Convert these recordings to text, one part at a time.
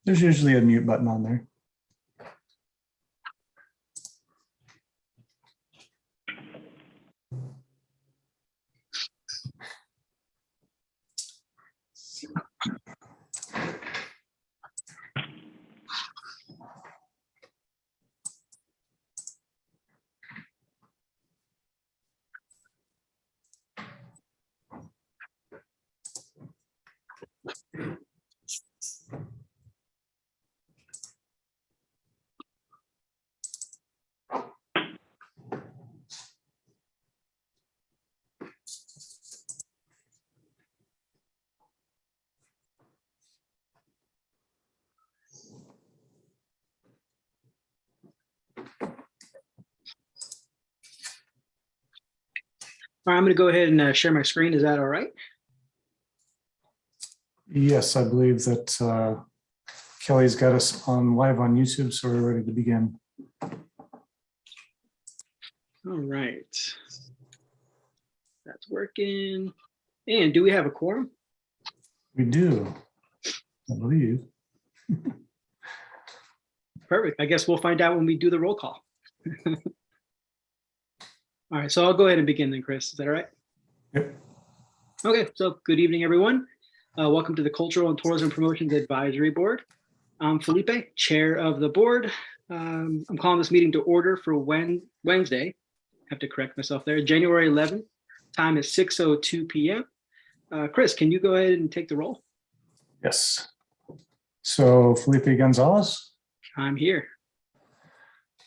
There's usually a mute button on there. All right, I'm going to go ahead and share my screen. Is that all right? Yes, I believe that Kelly's got us on live on YouTube, so we're ready to begin. All right. That's working. And do we have a quorum? We do, I believe. Perfect. I guess we'll find out when we do the roll call. All right, so I'll go ahead and begin then, Chris. Is that all right? Yep. Okay, so good evening, everyone. Welcome to the Cultural and Tourism Promotions Advisory Board. I'm Felipe, chair of the board. I'm calling this meeting to order for Wednesday. I have to correct myself there. January 11th, time is 6:02 p.m. Chris, can you go ahead and take the roll? Yes. So Felipe Gonzalez. I'm here.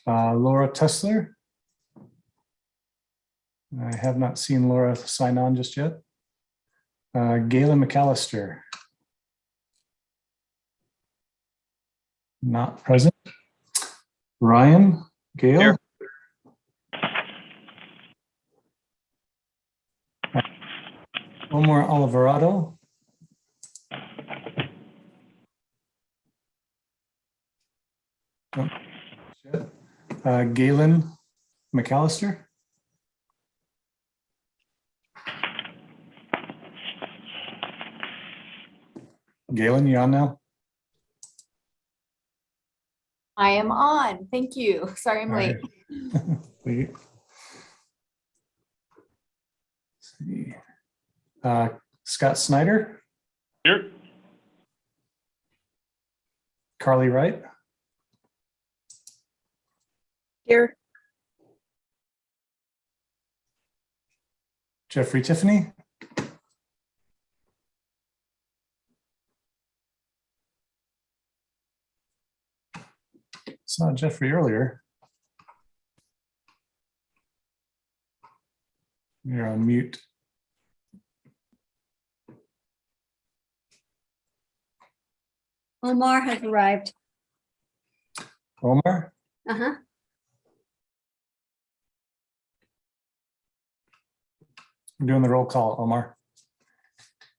Laura Tessler. I have not seen Laura sign on just yet. Galen McAllister. Not present. Ryan Gale. Here. Omar Alvarado. Oh, shit. Galen McAllister. Galen, you on now? I am on. Thank you. Sorry, I'm late. Right. Wait. Let's see. Scott Snyder. Here. Carly Wright. Here. Jeffrey Tiffany. Saw Jeffrey earlier. You're on mute. Omar has arrived. Omar. Uh-huh. We're doing the roll call, Omar.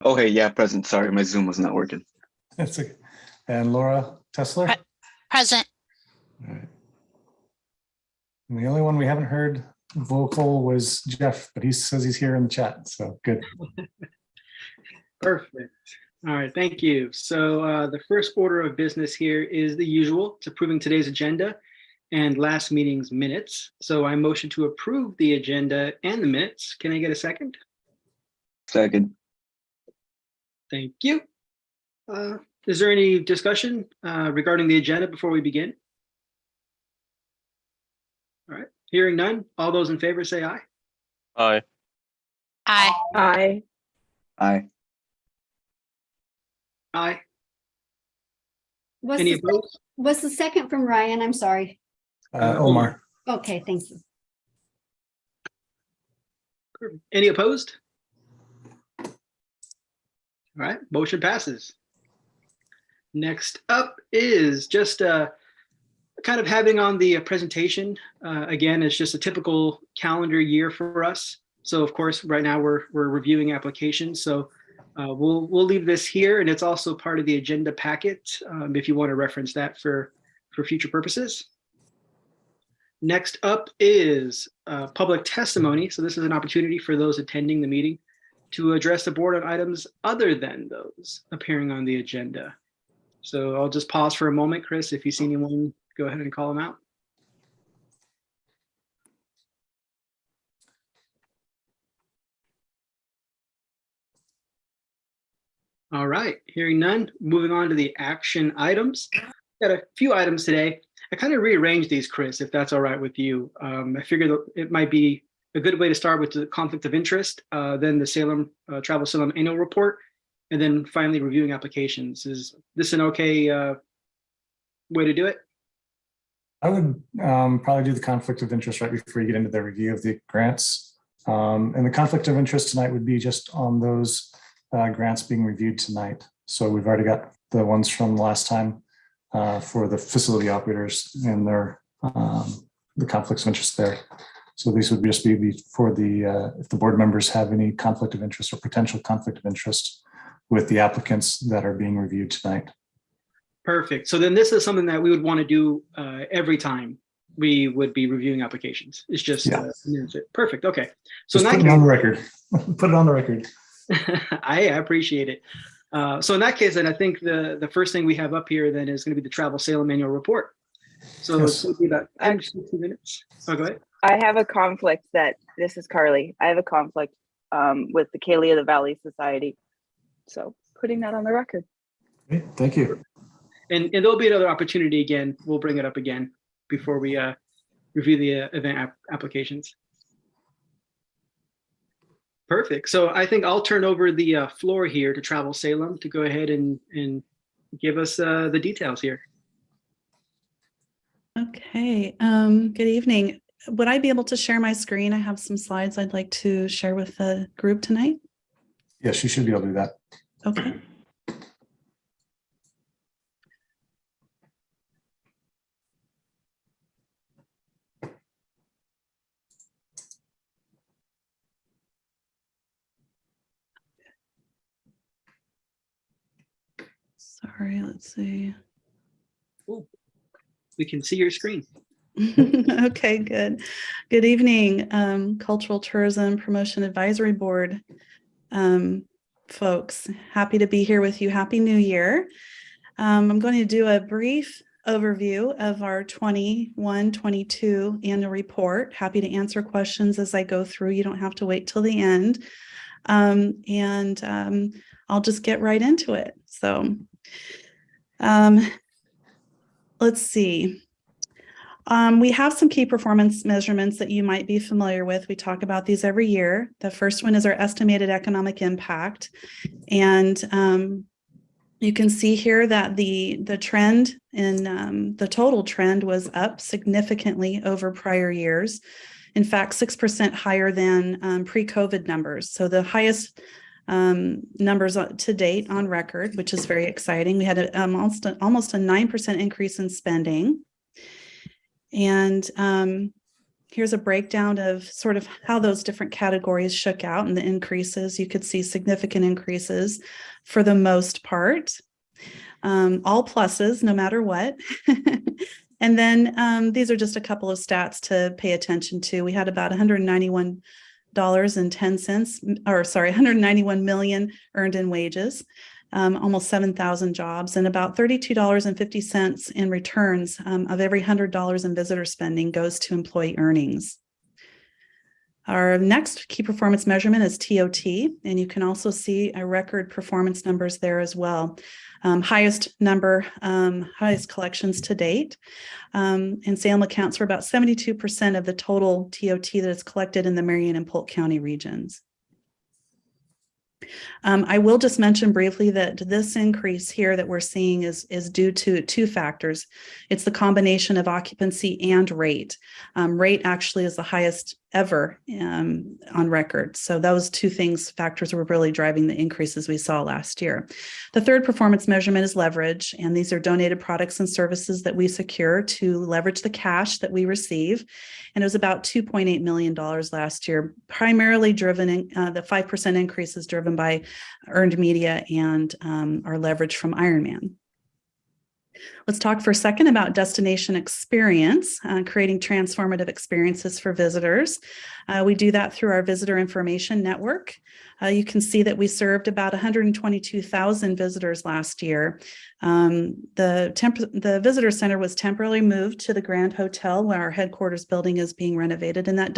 Okay, yeah, present. Sorry, my Zoom was not working. That's okay. And Laura Tessler. Present. All right. And the only one we haven't heard vocal was Jeff, but he says he's here in the chat, so good. Perfect. All right, thank you. So the first order of business here is the usual. It's approving today's agenda and last meeting's minutes. So I motion to approve the agenda and the minutes. Can I get a second? Second. Thank you. Is there any discussion regarding the agenda before we begin? All right, hearing none. All those in favor say aye. Aye. Aye. Aye. Aye. Aye. What's Any the, opposed? what's the second from Ryan? I'm sorry. Omar. Okay, thank you. Any opposed? All right, motion passes. Next up is just kind of having on the presentation. Again, it's just a typical calendar year for us. So of course, right now we're reviewing applications. So we'll leave this here, and it's also part of the agenda packet if you want to reference that for future purposes. Next up is public testimony. So this is an opportunity for those attending the meeting to address the board on items other than those appearing on the agenda. So I'll just pause for a moment. Chris, if you see anyone, go ahead and call them out. All right, hearing none, moving on to the action items. Got a few items today. I kind of rearranged these, Chris, if that's all right with you. I figured it might be a good way to start with the conflict of interest, then the Salem Travel Salem annual report, and then finally reviewing applications. Is this an okay way to do it? I would probably do the conflict of interest right before you get into the review of the grants. And the conflict of interest tonight would be just on those grants being reviewed tonight. So we've already got the ones from last time for the facility operators and their the conflicts of interest there. So these would just be for the if the board members have any conflict of interest or potential conflict of interest with the applicants that are being reviewed tonight. Perfect. So then this is something that we would want to do every time we would be reviewing applications. It's just perfect. Okay. So just put it on the record. Put it on the record. I appreciate it. So in that case, then I think the first thing we have up here then is going to be the Travel Salem annual report. So Yes. it's going to be about 10 to 15 minutes. Oh, go ahead. I have a conflict this is Carly. I have a conflict with the Kaylee of the Valley Society. So putting that on the record. Okay, thank you. And there'll be another opportunity again. We'll bring it up again before we review the event applications. Perfect. So I think I'll turn over the floor here to Travel Salem to go ahead and give us the details here. Okay, good evening. Would I be able to share my screen? I have some slides I'd like to share with the group tonight. Yes, you should be able to do that. Okay. Sorry, let's see. Ooh, we can see your screen. Okay, good. Good evening, Cultural Tourism Promotion Advisory Board folks. Happy to be here with you. Happy New Year. I'm going to do a brief overview of our 21-22 annual report. Happy to answer questions as I go through. You don't have to wait till the end. I'll just get right into it. So let's see. We have some key performance measurements that you might be familiar with. We talk about these every year. The first one is our estimated economic impact. And you can see here that the trend in the total trend was up significantly over prior years. In fact, 6% higher than pre-COVID numbers. So the highest numbers to date on record, which is very exciting. We had almost a 9% increase in spending. And here's a breakdown of sort of how those different categories shook out and the increases. You could see significant increases for the most part, all pluses, no matter what. And then these are just a couple of stats to pay attention to. We had about $191 million earned in wages, almost 7,000 jobs, and about $32.50 in returns of every $100 in visitor spending goes to employee earnings. Our next key performance measurement is TOT, and you can also see a record performance numbers there as well. Highest collections to date. And Salem accounts for about 72% of the total TOT that is collected in the Marion and Polk County regions. I will just mention briefly that this increase here that we're seeing is due to two factors. It's the combination of occupancy and rate. Rate actually is the highest ever on record. So those two factors were really driving the increases we saw last year. The third performance measurement is leverage, and these are donated products and services that we secure to leverage the cash that we receive. And it was about $2.8 million last year, primarily driven the 5% increase is driven by earned media and our leverage from Ironman. Let's talk for a second about destination experience, creating transformative experiences for visitors. We do that through our visitor information network. You can see that we served about 122,000 visitors last year. The visitor center was temporarily moved to the Grand Hotel where our headquarters building is being renovated, and that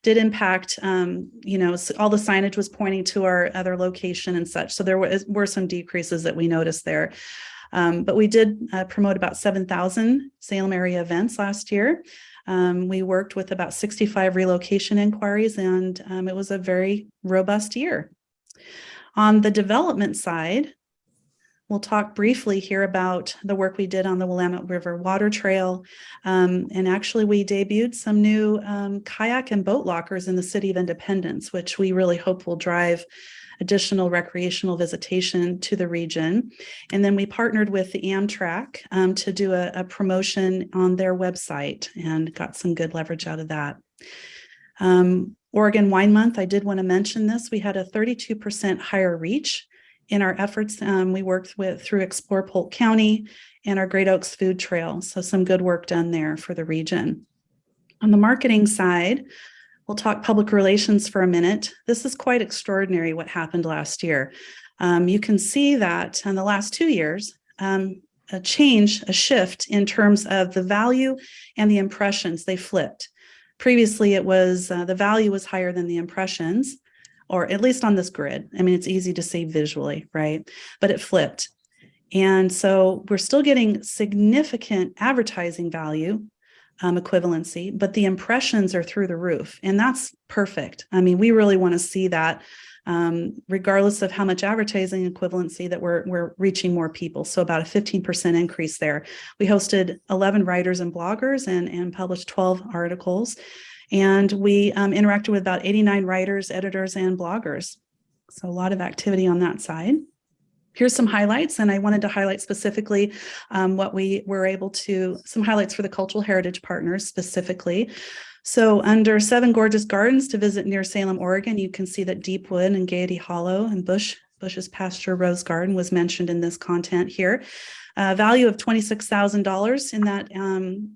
did impact, all the signage was pointing to our other location and such. So there were some decreases that we noticed there. But we did promote about 7,000 Salem area events last year. We worked with about 65 relocation inquiries, and it was a very robust year. On the development side, we'll talk briefly here about the work we did on the Willamette River Water Trail. And actually, we debuted some new kayak and boat lockers in the City of Independence, which we really hope will drive additional recreational visitation to the region. And then we partnered with the Amtrak to do a promotion on their website and got some good leverage out of that. Oregon Wine Month, I did want to mention this. We had a 32% higher reach in our efforts. We worked through Explore Polk County and our Great Oaks Food Trail. So some good work done there for the region. On the marketing side, we'll talk public relations for a minute. This is quite extraordinary what happened last year. You can see that in the last 2 years, a shift in terms of the value and the impressions, they flipped. Previously, it was the value was higher than the impressions, or at least on this grid. I mean, it's easy to see visually, right? But it flipped. And so we're still getting significant advertising value, equivalency, but the impressions are through the roof, and that's perfect. I mean, we really want to see that regardless of how much advertising equivalency that we're reaching more people. So about a 15% increase there. We hosted 11 writers and bloggers and published 12 articles. And we interacted with about 89 writers, editors, and bloggers. So a lot of activity on that side. Here's some highlights, and I wanted to highlight specifically what we were able to, some highlights for the Cultural Heritage Partners specifically. So under 7 Gorgeous Gardens to visit near Salem, Oregon, you can see that Deepwood and Gaiety Hollow and Bush's Pasture Rose Garden was mentioned in this content here. Value of $26,000 in that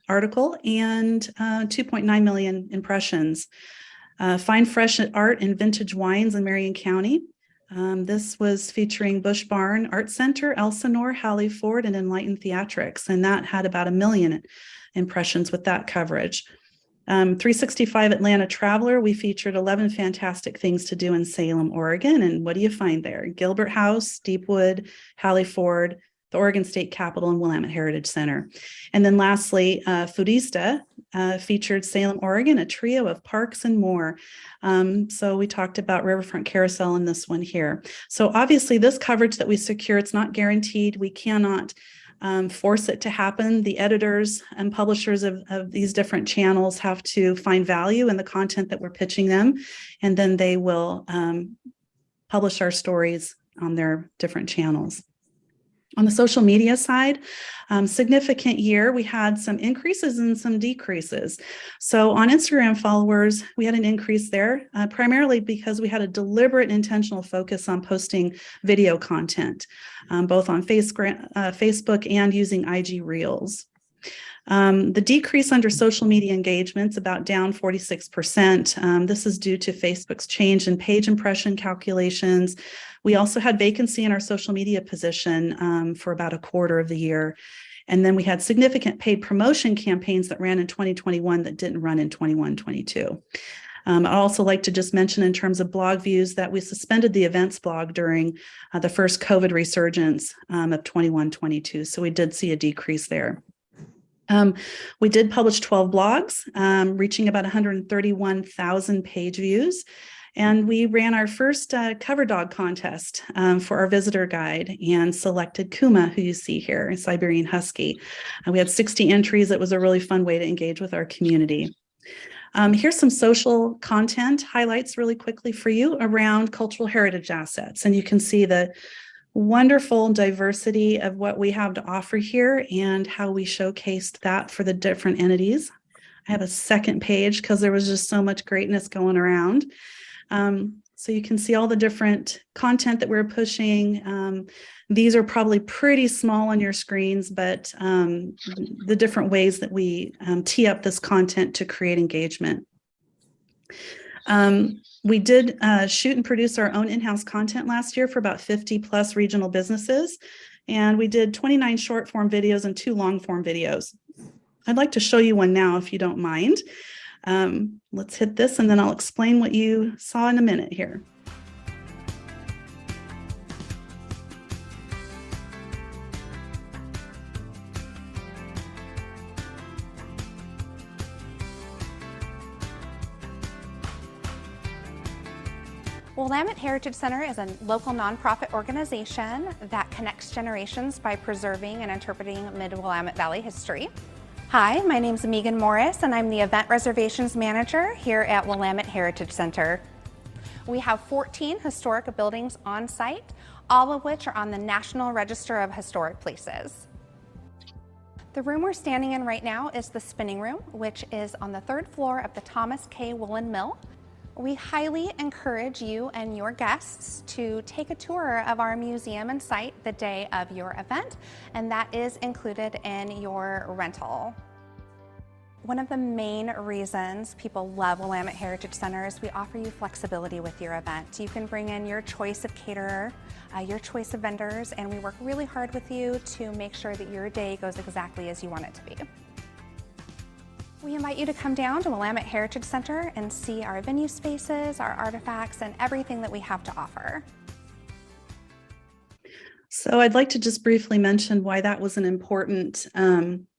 article, and 2.9 million impressions. Fine fresh art and vintage wines in Marion County. This was featuring Bush Barn Art Center, Elsinore, Hallie Ford, and Enlightened Theatrics, and that had about 1 million impressions with that coverage. 365 Atlanta Traveler, we featured 11 fantastic things to do in Salem, Oregon, and what do you find there? Gilbert House, Deepwood, Hallie Ford, the Oregon State Capitol, and Willamette Heritage Center. And then lastly, Foodista featured Salem, Oregon, a trio of parks and more. So we talked about Riverfront Carousel in this one here. So obviously this coverage that we secure, it's not guaranteed. We cannot force it to happen. The editors and publishers of these different channels have to find value in the content that we're pitching them, and then they will publish our stories on their different channels. On the social media side, significant year, we had some increases and some decreases. So on Instagram followers, we had an increase there, primarily because we had a deliberate intentional focus on posting video content, both on Facebook and using IG Reels. The decrease under social media engagements about down 46%. This is due to Facebook's change in page impression calculations. We also had vacancy in our social media position for about a quarter of the year. And then we had significant paid promotion campaigns that ran in 2021 that didn't run in 21-22. I'd also like to just mention in terms of blog views that we suspended the events blog during the first COVID resurgence of 21-22. So we did see a decrease there. We did publish 12 blogs, reaching about 131,000 page views. And we ran our first cover dog contest for our visitor guide and selected Kuma, who you see here, a Siberian Husky. We had 60 entries. It was a really fun way to engage with our community. Here's some social content highlights really quickly for you around cultural heritage assets. And you can see the wonderful diversity of what we have to offer here and how we showcased that for the different entities. I have a second page because there was just so much greatness going around. So you can see all the different content that we're pushing. These are probably pretty small on your screens, but the different ways that we tee up this content to create engagement. We did shoot and produce our own in-house content last year for about 50 plus regional businesses. And we did 29 short form videos and 2 long form videos. I'd like to show you one now, if you don't mind. Let's hit this and then I'll explain what you saw in a minute here. Willamette Heritage Center is a local nonprofit organization that connects generations by preserving and interpreting Mid-Willamette Valley history. Hi, my name is Megan Morris and I'm the Event Reservations Manager here at Willamette Heritage Center. We have 14 historic buildings on site, all of which are on the National Register of Historic Places. The room we're standing in right now is the spinning room, which is on the 3rd floor of the Thomas K. Woolen Mill. We highly encourage you and your guests to take a tour of our museum and site the day of your event, and that is included in your rental. One of the main reasons people love Willamette Heritage Center is we offer you flexibility with your event. You can bring in your choice of caterer, your choice of vendors, and we work really hard with you to make sure that your day goes exactly as you want it to be. We invite you to come down to Willamette Heritage Center and see our venue spaces, our artifacts, and everything that we have to offer. So I'd like to just briefly mention why that was an important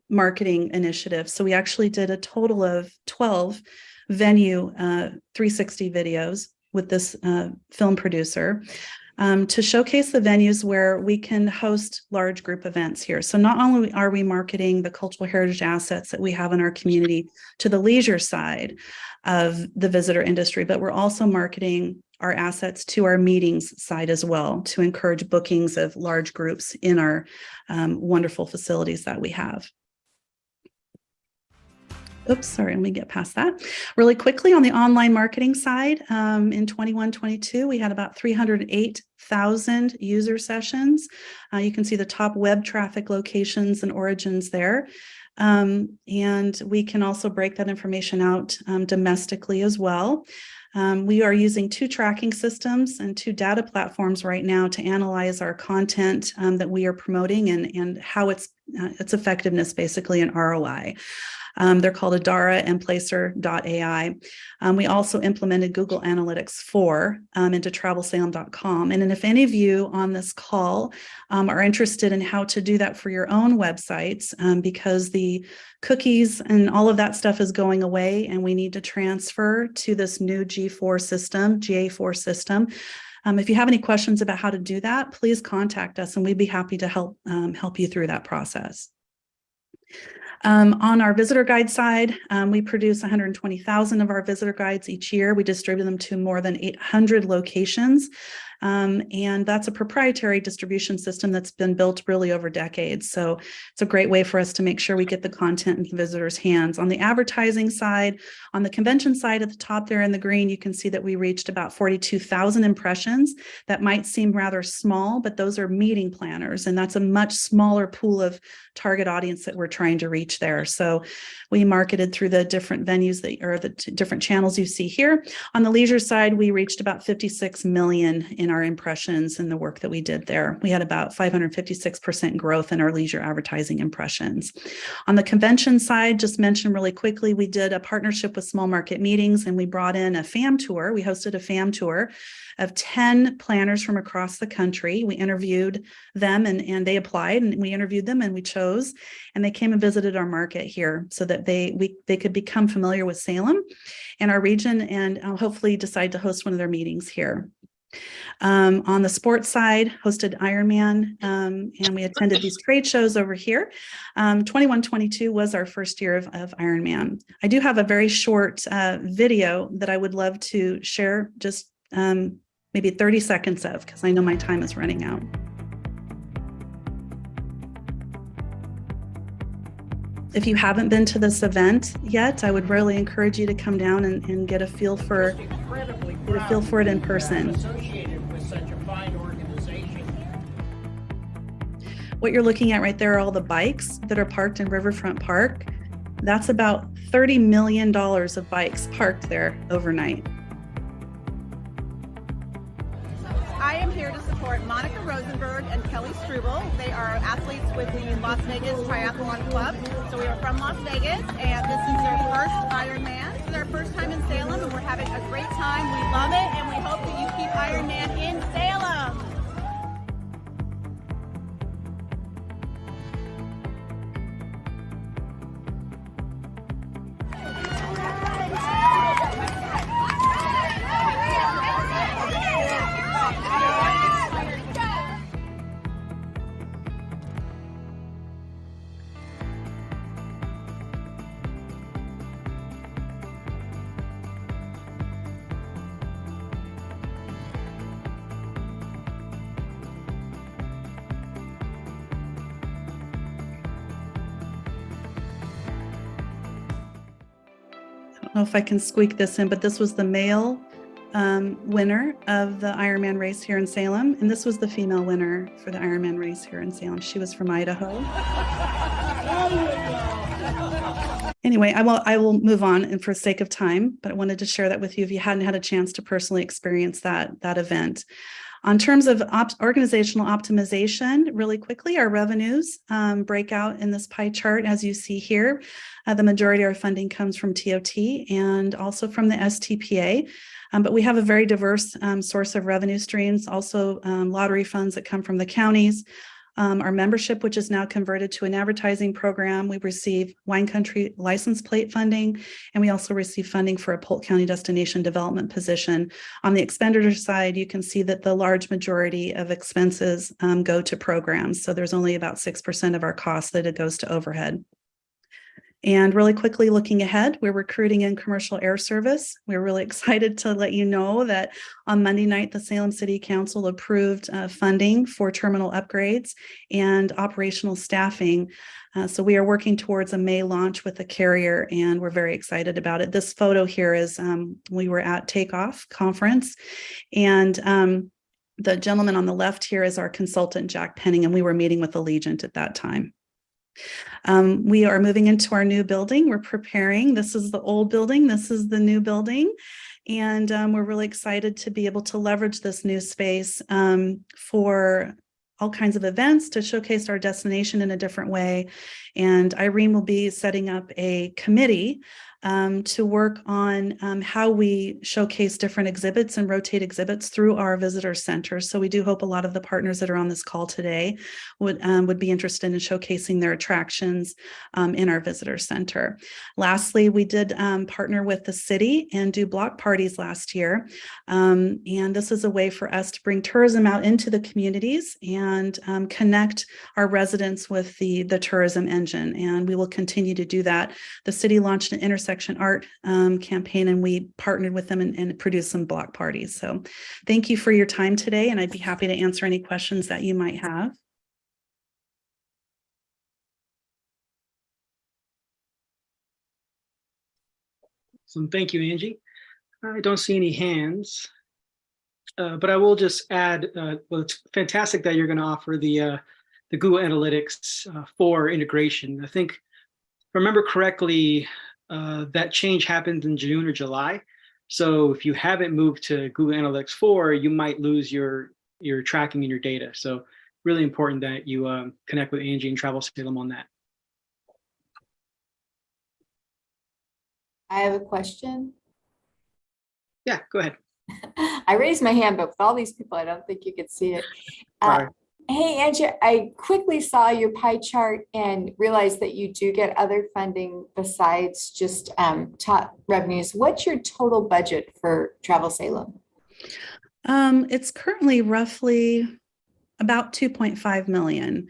marketing initiative. So we actually did a total of 12 venue 360 videos with this film producer. To showcase the venues where we can host large group events here. So not only are we marketing the cultural heritage assets that we have in our community to the leisure side of the visitor industry, but we're also marketing our assets to our meetings side as well to encourage bookings of large groups in our wonderful facilities that we have. Oops, sorry, let me get past that. Really quickly on the online marketing side, in 21-22, we had about 308,000 user sessions. You can see the top web traffic locations and origins there. And we can also break that information out domestically as well. We are using 2 tracking systems and 2 data platforms right now to analyze our content that we are promoting and how its effectiveness basically in ROI. They're called Adara and Placer.ai. We also implemented Google Analytics 4 into travelsalem.com. And then if any of you on this call are interested in how to do that for your own websites, because the cookies and all of that stuff is going away and we need to transfer to this new GA4 system. If you have any questions about how to do that, please contact us and we'd be happy to help you through that process. On our visitor guide side, we produce 120,000 of our visitor guides each year. We distribute them to more than 800 locations. And that's a proprietary distribution system that's been built really over decades. So it's a great way for us to make sure we get the content in the visitors' hands. On the advertising side, on the convention side at the top there in the green, you can see that we reached about 42,000 impressions. That might seem rather small, but those are meeting planners, and that's a much smaller pool of target audience that we're trying to reach there. So we marketed through the different venues the different channels you see here. On the leisure side, we reached about 56 million in our impressions and the work that we did there. We had about 556% growth in our leisure advertising impressions. On the convention side, just mention really quickly, we did a partnership with Small Market Meetings and we brought in a FAM tour. We hosted a FAM tour of 10 planners from across the country. We interviewed them and they applied and we interviewed them and we chose, and they came and visited our market here so that they could become familiar with Salem and our region and hopefully decide to host one of their meetings here. On the sports side, hosted Ironman, and we attended these trade shows over here. 21-22 was our first year of Ironman. I do have a very short video that I would love to share, just maybe 30 seconds of, because I know my time is running out. If you haven't been to this event yet, I would really encourage you to come down and get a feel for Get a feel for it in person. Associated with such a fine organization. What you're looking at right there are all the bikes that are parked in Riverfront Park. That's about $30 million of bikes parked there overnight. I am here to support Monica Rosenberg and Kelly Struble. They are athletes with the Las Vegas Triathlon Club. So we are from Las Vegas, and this is their first Ironman. This is their first time in Salem, and we're having a great time. We love it, and we hope that you keep Ironman in Salem. I don't know if I can squeak this in, but this was the male winner of the Ironman race here in Salem. And this was the female winner for the Ironman race here in Salem. She was from Idaho. Anyway, I will move on and for sake of time, but I wanted to share that with you if you hadn't had a chance to personally experience that event. On terms of organizational optimization, really quickly, our revenues break out in this pie chart, as you see here. The majority of our funding comes from TOT and also from the STPA, but we have a very diverse source of revenue streams, also lottery funds that come from the counties. Our membership, which is now converted to an advertising program, we receive wine country license plate funding, and we also receive funding for a Polk County destination development position. On the expenditure side, you can see that the large majority of expenses go to programs. So there's only about 6% of our costs that it goes to overhead. And really quickly looking ahead, we're recruiting in commercial air service. We're really excited to let you know that on Monday night, the Salem City Council approved funding for terminal upgrades and operational staffing. So we are working towards a May launch with the carrier, and we're very excited about it. This photo here is we were at Takeoff Conference, and the gentleman on the left here is our consultant, Jack Penning, and we were meeting with Allegiant at that time. We are moving into our new building. We're preparing. This is the old building. This is the new building. And we're really excited to be able to leverage this new space for all kinds of events to showcase our destination in a different way. And Irene will be setting up a committee to work on how we showcase different exhibits and rotate exhibits through our visitor center. So we do hope a lot of the partners that are on this call today would be interested in showcasing their attractions in our visitor center. Lastly, we did partner with the city and do block parties last year. And this is a way for us to bring tourism out into the communities and connect our residents with the tourism engine. And we will continue to do that. The city launched an intersection art campaign, and we partnered with them and produced some block parties. So thank you for your time today, and I'd be happy to answer any questions that you might have. So thank you, Angie. I don't see any hands, but I will just add, well, it's fantastic that you're going to offer the Google Analytics for integration. I think, if I remember correctly, that change happens in June or July. So if you haven't moved to Google Analytics 4, you might lose your tracking and your data. So really important that you connect with Angie and Travel Salem on that. I have a question. Yeah, go ahead. I raised my hand, but with all these people, I don't think you could see it. Sorry. Hey, Angie, I quickly saw your pie chart and realized that you do get other funding besides just top revenues. What's your total budget for Travel Salem? It's currently roughly about 2.5 million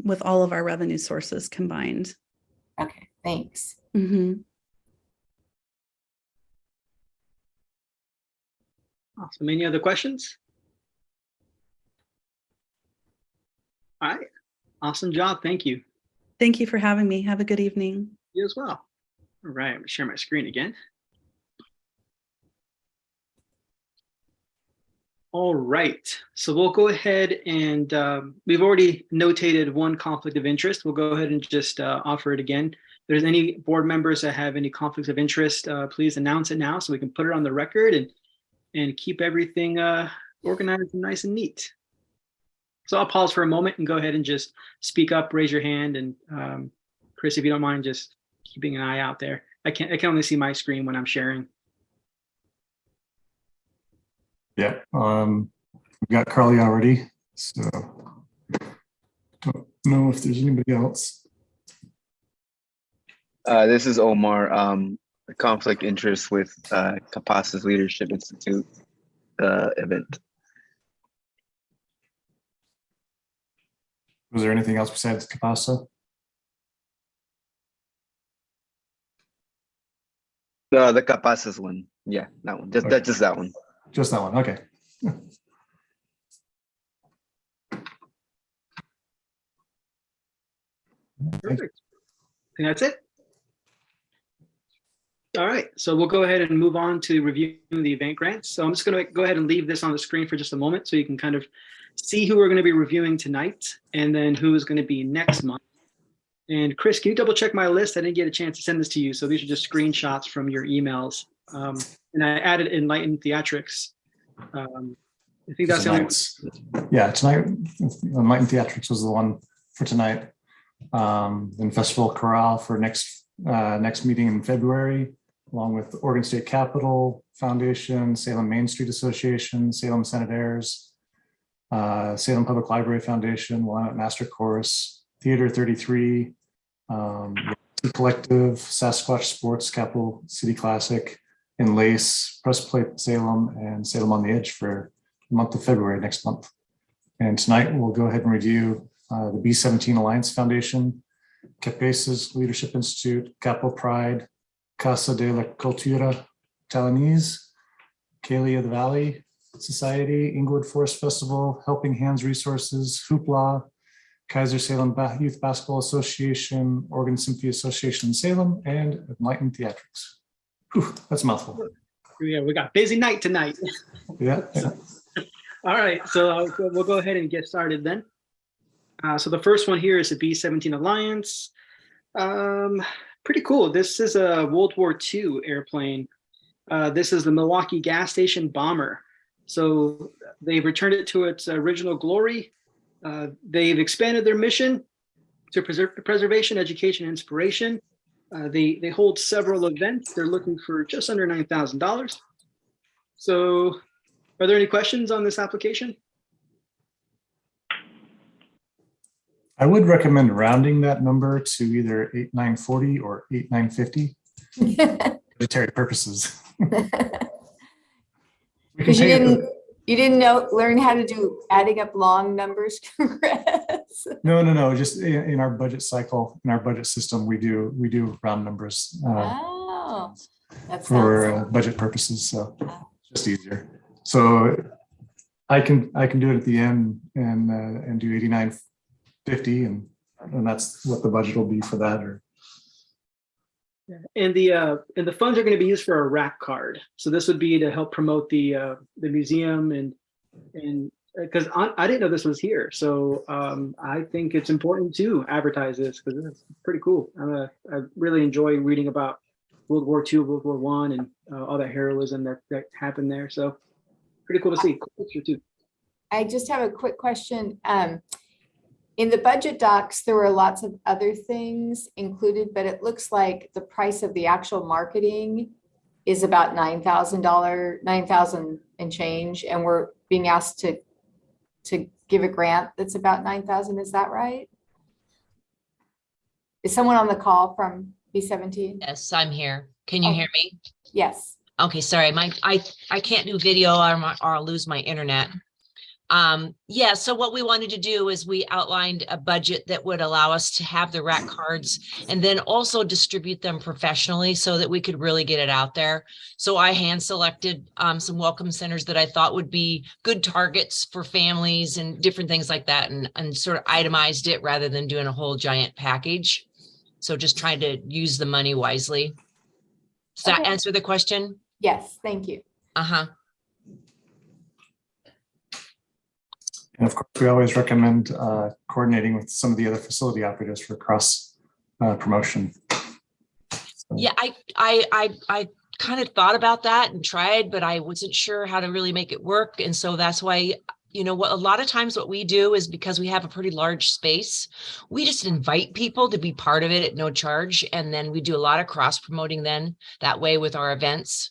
with all of our revenue sources combined. Okay, thanks. Mm-hmm. Awesome. Any other questions? All right. Awesome job. Thank you. Thank you for having me. Have a good evening. You as well. All right. I'm going to share my screen again. All right, so we'll go ahead and we've already notated one conflict of interest. We'll go ahead and just offer it again. If there's any board members that have any conflicts of interest, please announce it now so we can put it on the record and keep everything organized and nice and neat. So I'll pause for a moment and go ahead and just speak up, raise your hand, and Chris, if you don't mind, just keeping an eye out there. I can only see my screen when I'm sharing. Yeah, we've got Carly already, so don't know if there's anybody else. This is Omar. The conflict interest with CAPASA's Leadership Institute event. Was there anything else besides CAPASA? The CAPASA's one. Yeah, that one. Just Okay. just that one. Just that one, okay. Perfect. I think that's it. All right, so we'll go ahead and move on to reviewing the event grants. So I'm just going to go ahead and leave this on the screen for just a moment so you can kind of see who we're going to be reviewing tonight and then who is going to be next month. And Chris, can you double check my list? I didn't get a chance to send this to you. So these are just screenshots from your emails. And I added Enlightened Theatrics. I think that's the only one. Yeah, tonight, Enlightened Theatrics was the one for tonight. Then Festival Chorale for next meeting in February, along with Oregon State Capitol Foundation, Salem Main Street Association, Salem Senate Heirs, Salem Public Library Foundation, Willamette Master Chorus, Theater 33, Collective, Sasquatch Sports, Capital City Classic, and Lace, Press Plate Salem, and Salem on the Edge for the month of February next month. And tonight we'll go ahead and review the B17 Alliance Foundation, CAPASA's Leadership Institute, Capital Pride, Casa de la Cultura Talanese, Kalia of the Valley Society, Inglewood Forest Festival, Helping Hands Resources, Hoopla, Kaiser Salem Youth Basketball Association, Oregon Symphony Association in Salem, and Enlightened Theatrics. Whew, that's a mouthful. Yeah, we got busy night tonight. Yeah. All right, so we'll go ahead and get started then. So the first one here is the B-17 Alliance. Pretty cool. This is a World War II airplane. This is the Milwaukee gas station bomber. So they've returned it to its original glory. They've expanded their mission to preservation, education, and inspiration. They hold several events. They're looking for just under $9,000. So are there any questions on this application? I would recommend rounding that number to either 8,940 or 8,950. Budgetary purposes. Because you didn't learn how to do adding up long numbers, Chris. No. Just in our budget cycle, in our budget system, we do round numbers for budget purposes. So it's just easier. So I can do it at the end and do 89.50, and that's what the budget will be for that. Or and the funds are going to be used for a rack card. So this would be to help promote the museum and because I didn't know this was here. So I think it's important to advertise this because it's pretty cool. I really enjoy reading about World War II, World War I, and all that heroism that happened there. So pretty cool to see. Cool picture too. I just have a quick question. In the budget docs, there were lots of other things included, but it looks like the price of the actual marketing is about $9,000, $9,000 and change, and we're being asked to give a grant that's about $9,000. Is that right? Is someone on the call from B17? Yes, I'm here. Can you hear me? Yes. Okay, sorry. I can't do video or I'll lose my internet. Yeah, so what we wanted to do is we outlined a budget that would allow us to have the rack cards and then also distribute them professionally so that we could really get it out there. So I hand selected some welcome centers that I thought would be good targets for families and different things like that, and sort of itemized it rather than doing a whole giant package. So just trying to use the money wisely. Does that answer the question? Yes, thank you. Uh-huh. And of course, we always recommend coordinating with some of the other facility operators for cross promotion. Yeah, I kind of thought about that and tried, but I wasn't sure how to really make it work. And so that's why, you know, what a lot of times what we do is, because we have a pretty large space, we just invite people to be part of it at no charge. And then we do a lot of cross promoting then that way with our events,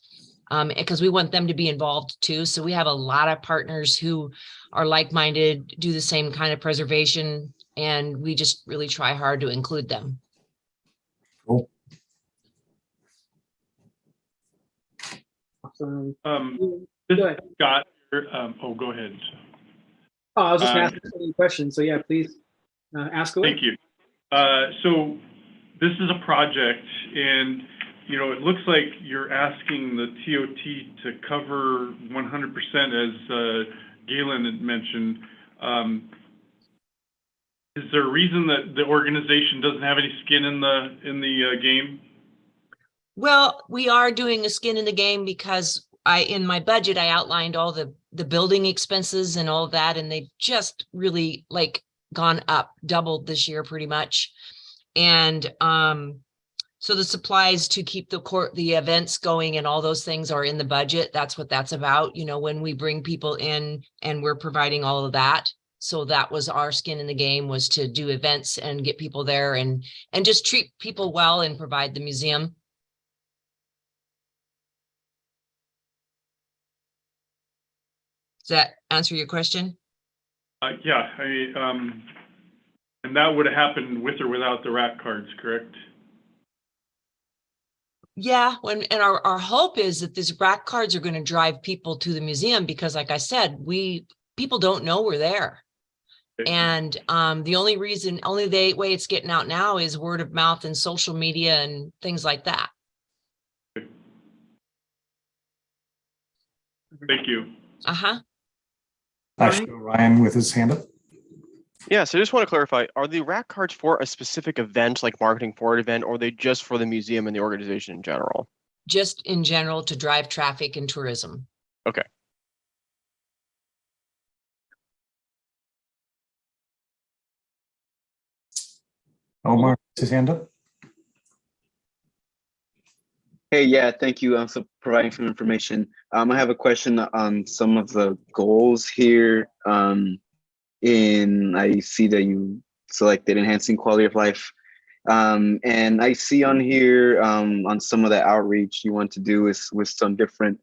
because we want them to be involved too. So we have a lot of partners who are like-minded, do the same kind of preservation, and we just really try hard to include them. Cool. Awesome. This Go ahead. Scott. Go ahead. Oh, I was just going to ask any questions. So yeah, please ask away. Thank you. So this is a project, and you know, it looks like you're asking the TOT to cover 100%, as Galen had mentioned. Is there a reason that the organization doesn't have any skin in the game? Well, we are doing a skin in the game because in my budget, I outlined all the building expenses and all of that, and they've just really like gone up, doubled this year pretty much. And so the supplies to keep the events going and all those things are in the budget. That's what that's about. You know, when we bring people in and we're providing all of that. So that was our skin in the game, was to do events and get people there and just treat people well and provide the museum. Does that answer your question? Yeah, and that would have happened with or without the rack cards, correct? Yeah, and our hope is that these rack cards are going to drive people to the museum, because like I said, people don't know we're there. Okay. And the only way it's getting out now is word of mouth and social media and things like that. Thank you. Uh-huh. I show Ryan with his hand up. Yeah, so I just want to clarify, are the rack cards for a specific event, like marketing for an event, or are they just for the museum and the organization in general? Just in general to drive traffic and tourism. Okay. Omar, his hand up. Hey, yeah, thank you for providing some information. I have a question on some of the goals here. I see that you selected enhancing quality of life. And I see on here on some of the outreach you want to do is with some different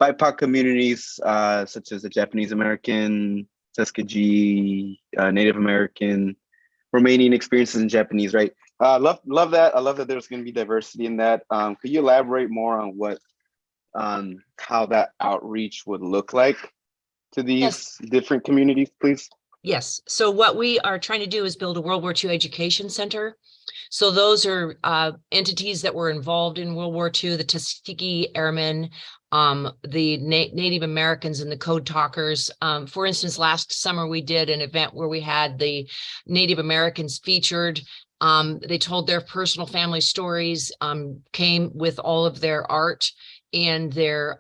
BIPOC communities, such as the Japanese American, Tuskegee, Native American, Romanian experiences in Japanese, right? Love that. I love that there's going to be diversity in that. Could you elaborate more on how that outreach would look like to these different communities, please? Yes. So what we are trying to do is build a World War II education center. So those are entities that were involved in World War II, the Tuskegee Airmen, the Native Americans and the Code Talkers. For instance, last summer we did an event where we had the Native Americans featured. They told their personal family stories, came with all of their art and their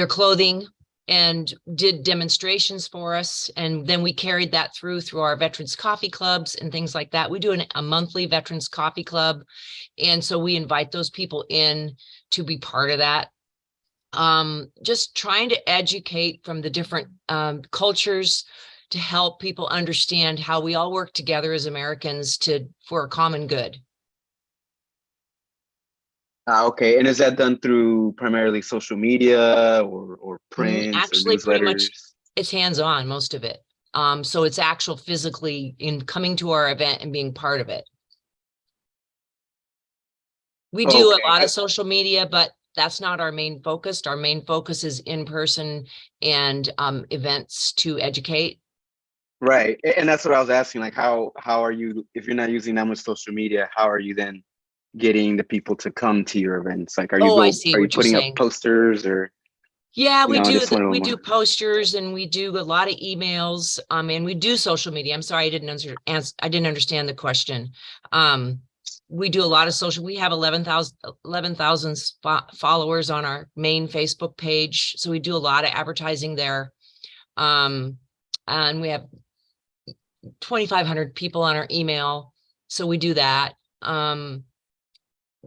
clothing, and did demonstrations for us. And then we carried that through our Veterans Coffee Clubs and things like that. We do a monthly Veterans Coffee Club. And so we invite those people in to be part of that. Just trying to educate from the different cultures to help people understand how we all work together as Americans for a common good. Okay, and is that done through primarily social media or print? Actually, or pretty much it's hands-on, most of it. So it's actual physically in coming to our event and being part of it. We do a lot of social media, but that's not our main focus. Our main focus is in person and events to educate. Right, and that's what I was asking. Like, how are you, if you're not using that much social media, how are you then getting the people to come to your events? Like, are you putting up posters or? Yeah, we do posters, and we do a lot of emails, and we do social media. I'm sorry, I didn't understand the question. We do a lot of social. We have 11,000 followers on our main Facebook page, so we do a lot of advertising there. and we have 2,500 people on our email. So we do that.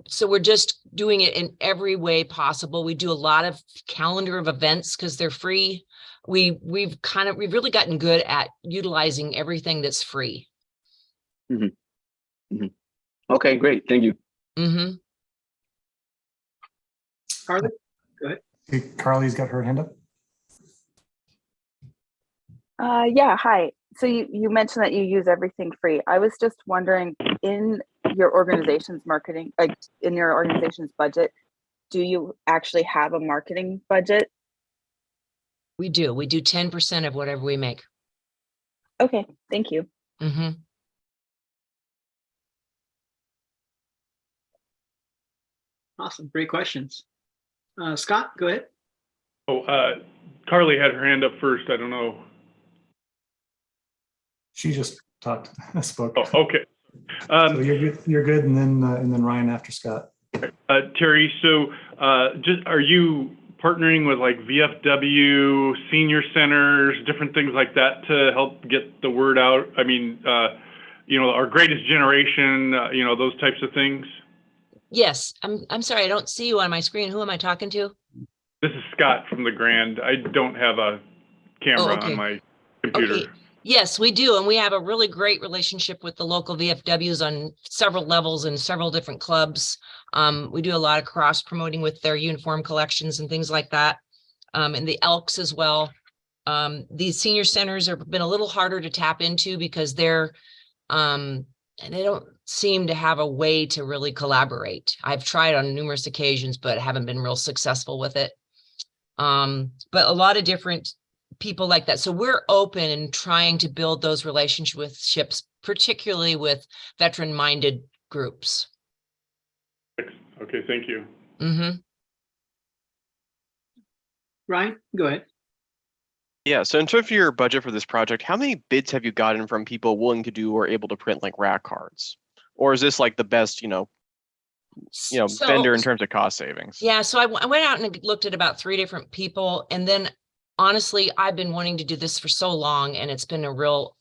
So we're just doing it in every way possible. We do a lot of calendar of events because they're free. We've really gotten good at utilizing everything that's free. Mm-hmm. Mm-hmm. Okay, great. Thank you. Mm-hmm. Carly, go ahead. Hey, Carly's got her hand up. Yeah, hi. So you mentioned that you use everything free. I was just wondering, in your organization's marketing, like in your organization's budget, do you actually have a marketing budget? We do. We do 10% of whatever we make. Okay, thank you. Mm-hmm. Awesome. Great questions. Scott, go ahead. Oh, Carly had her hand up first. I don't know. She just spoke. Oh, okay. So you're good, and then Ryan after Scott. Terry, so just are you partnering with like VFW, senior centers, different things like that to help get the word out? I mean, our greatest generation, those types of things. Yes. I'm sorry. I don't see you on my screen. Who am I talking to? This is Scott from the Grand. I don't have a camera on my computer. Okay. Yes, we do. And we have a really great relationship with the local VFWs on several levels and several different clubs. We do a lot of cross promoting with their uniform collections and things like that. And the Elks as well. These senior centers have been a little harder to tap into because they're, and they don't seem to have a way to really collaborate. I've tried on numerous occasions, but haven't been real successful with it. But a lot of different people like that. So we're open and trying to build those relationships, particularly with veteran-minded groups. Okay, thank you. Mm-hmm. Ryan, go ahead. Yeah, so in terms of your budget for this project, how many bids have you gotten from people willing to do or able to print like rack cards? Or is this like the best, vendor in terms of cost savings? Yeah, so I went out and looked at about 3 different people, and then honestly, I've been wanting to do this for so long, and it's been a real,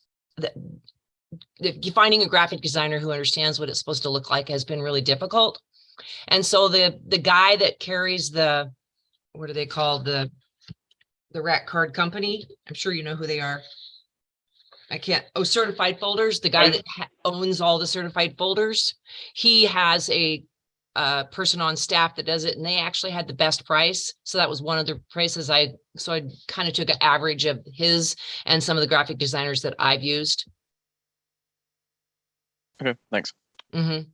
finding a graphic designer who understands what it's supposed to look like has been really difficult. And so the guy that carries the, what are they called? The rack card company. I'm sure you know who they are. Certified Folders. The guy that owns all the certified folders. He has a person on staff that does it, and they actually had the best price. So that was one of the prices I kind of took an average of his and some of the graphic designers that I've used. Okay, thanks. Mm-hmm.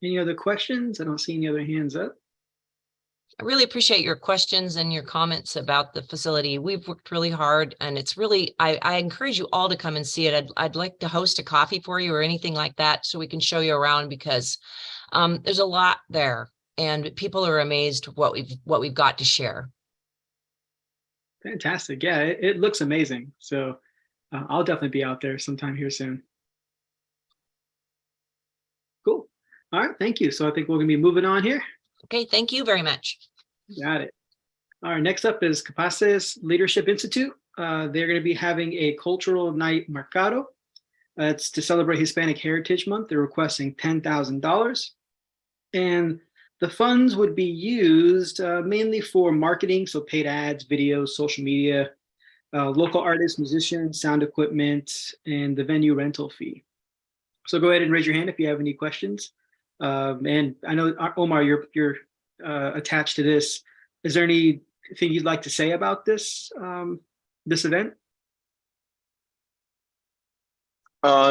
Any other questions? I don't see any other hands up. I really appreciate your questions and your comments about the facility. We've worked really hard, and it's really, I encourage you all to come and see it. I'd like to host a coffee for you or anything like that so we can show you around, because there's a lot there and people are amazed what we've got to share. Fantastic. Yeah, it looks amazing. So I'll definitely be out there sometime here soon. Cool. All right, thank you. So I think we're gonna be moving on here. Okay, thank you very much. Got it. All right, next up is Capaces Leadership Institute. They're going to be having a cultural night mercado. It's to celebrate Hispanic Heritage Month. They're requesting $10,000. And the funds would be used mainly for marketing, so paid ads, videos, social media, local artists, musicians, sound equipment, and the venue rental fee. So go ahead and raise your hand if you have any questions. And I know, Omar, you're attached to this. Is there anything you'd like to say about this this event?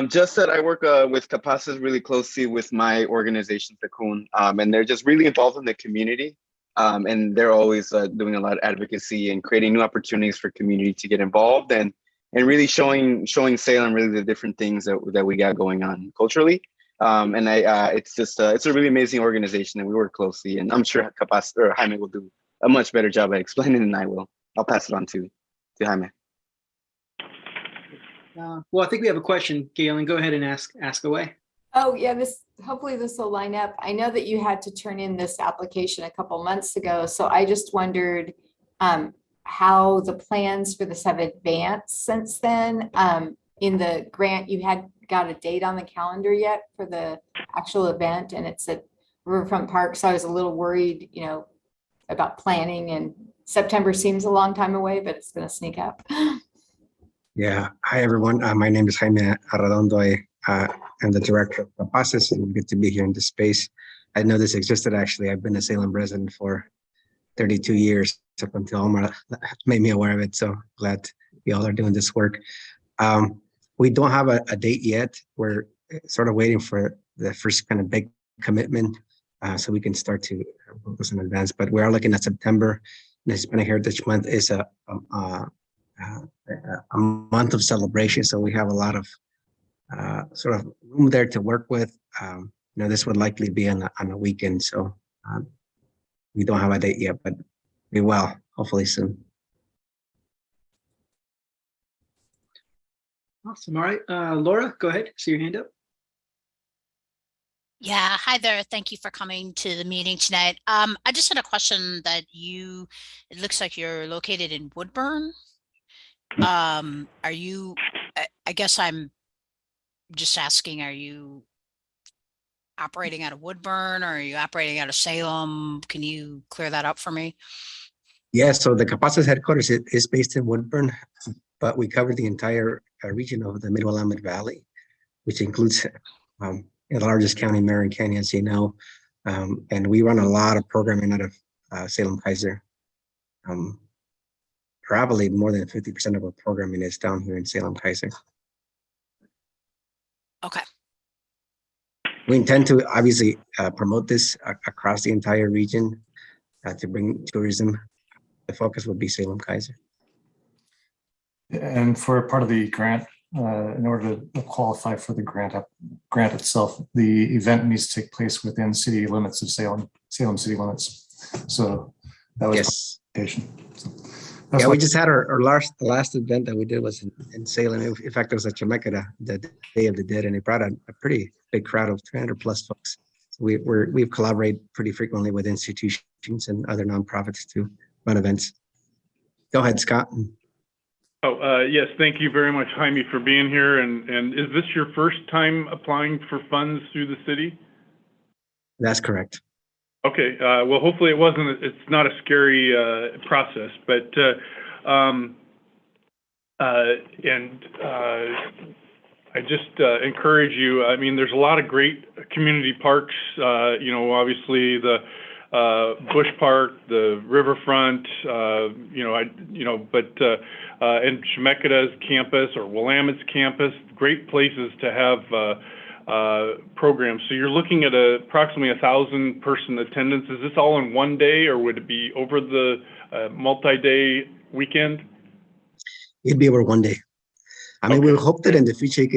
Just that I work with Capaces really closely with my organization, Cocoon, and they're just really involved in the community. And they're always doing a lot of advocacy and creating new opportunities for community to get involved and really showing Salem really the different things that we got going on culturally. And it's a really amazing organization, and we work closely. And I'm sure Capaces or Jaime will do a much better job at explaining than I will. I'll pass it on to Jaime. Well, I think we have a question, Galen. Go ahead and ask away. Oh yeah, this hopefully this will line up. I know that you had to turn in this application a couple months ago, so I just wondered how the plans for this have advanced since then. In the grant, you had got a date on the calendar yet for the actual event, and it's at Riverfront Park, so I was a little worried, about planning, and September seems a long time away, but it's going to sneak up. Yeah. Hi, everyone. My name is Jaime Arredondo. I am the director of the process, and good to be here in this space. I know this existed, actually. I've been a Salem resident for 32 years up until Omar made me aware of it. So glad you all are doing this work. We don't have a date yet. We're sort of waiting for the first kind of big commitment so we can start to focus in advance. But we are looking at September. The Hispanic Heritage Month is a month of celebration. So we have a lot of sort of room there to work with. This would likely be on a weekend. So we don't have a date yet, but we will hopefully soon. Awesome. All right. Laura, go ahead. See your hand up. Yeah, hi there. Thank you for coming to the meeting tonight. I just had a question that it looks like you're located in Woodburn. Are you, I guess I'm just asking, are you operating out of Woodburn or are you operating out of Salem? Can you clear that up for me? Yeah, so the Capaces headquarters is based in Woodburn, but we cover the entire region of the Mid-Willamette Valley, which includes the largest county, Marion County, as you know. And we run a lot of programming out of Salem Kaiser. Probably more than 50% of our programming is down here in Salem Kaiser. Okay. We intend to obviously promote this across the entire region to bring tourism. The focus would be Salem Kaiser. And for part of the grant, in order to qualify for the grant itself, the event needs to take place within city limits of Salem city limits. So that was yes. So yeah, we just had our last event that we did was in Salem. In fact, it was at Chemeketa, the Day of the Dead, and it brought a pretty big crowd of 300 plus folks. So we've collaborated pretty frequently with institutions and other nonprofits to run events. Go ahead, Scott. Yes, thank you very much, Jaime, for being here. And is this your first time applying for funds through the city? That's correct. Okay, well, hopefully it's not a scary process, but I just encourage you. I mean, there's a lot of great community parks, obviously the Bush Park, the Riverfront, and Chemeketa's campus or Willamette's campus, great places to have programs. So you're looking at approximately 1,000-person attendance. Is this all in one day, or would it be over the multi-day weekend? It'd be over one day. I mean, we hope that in the future it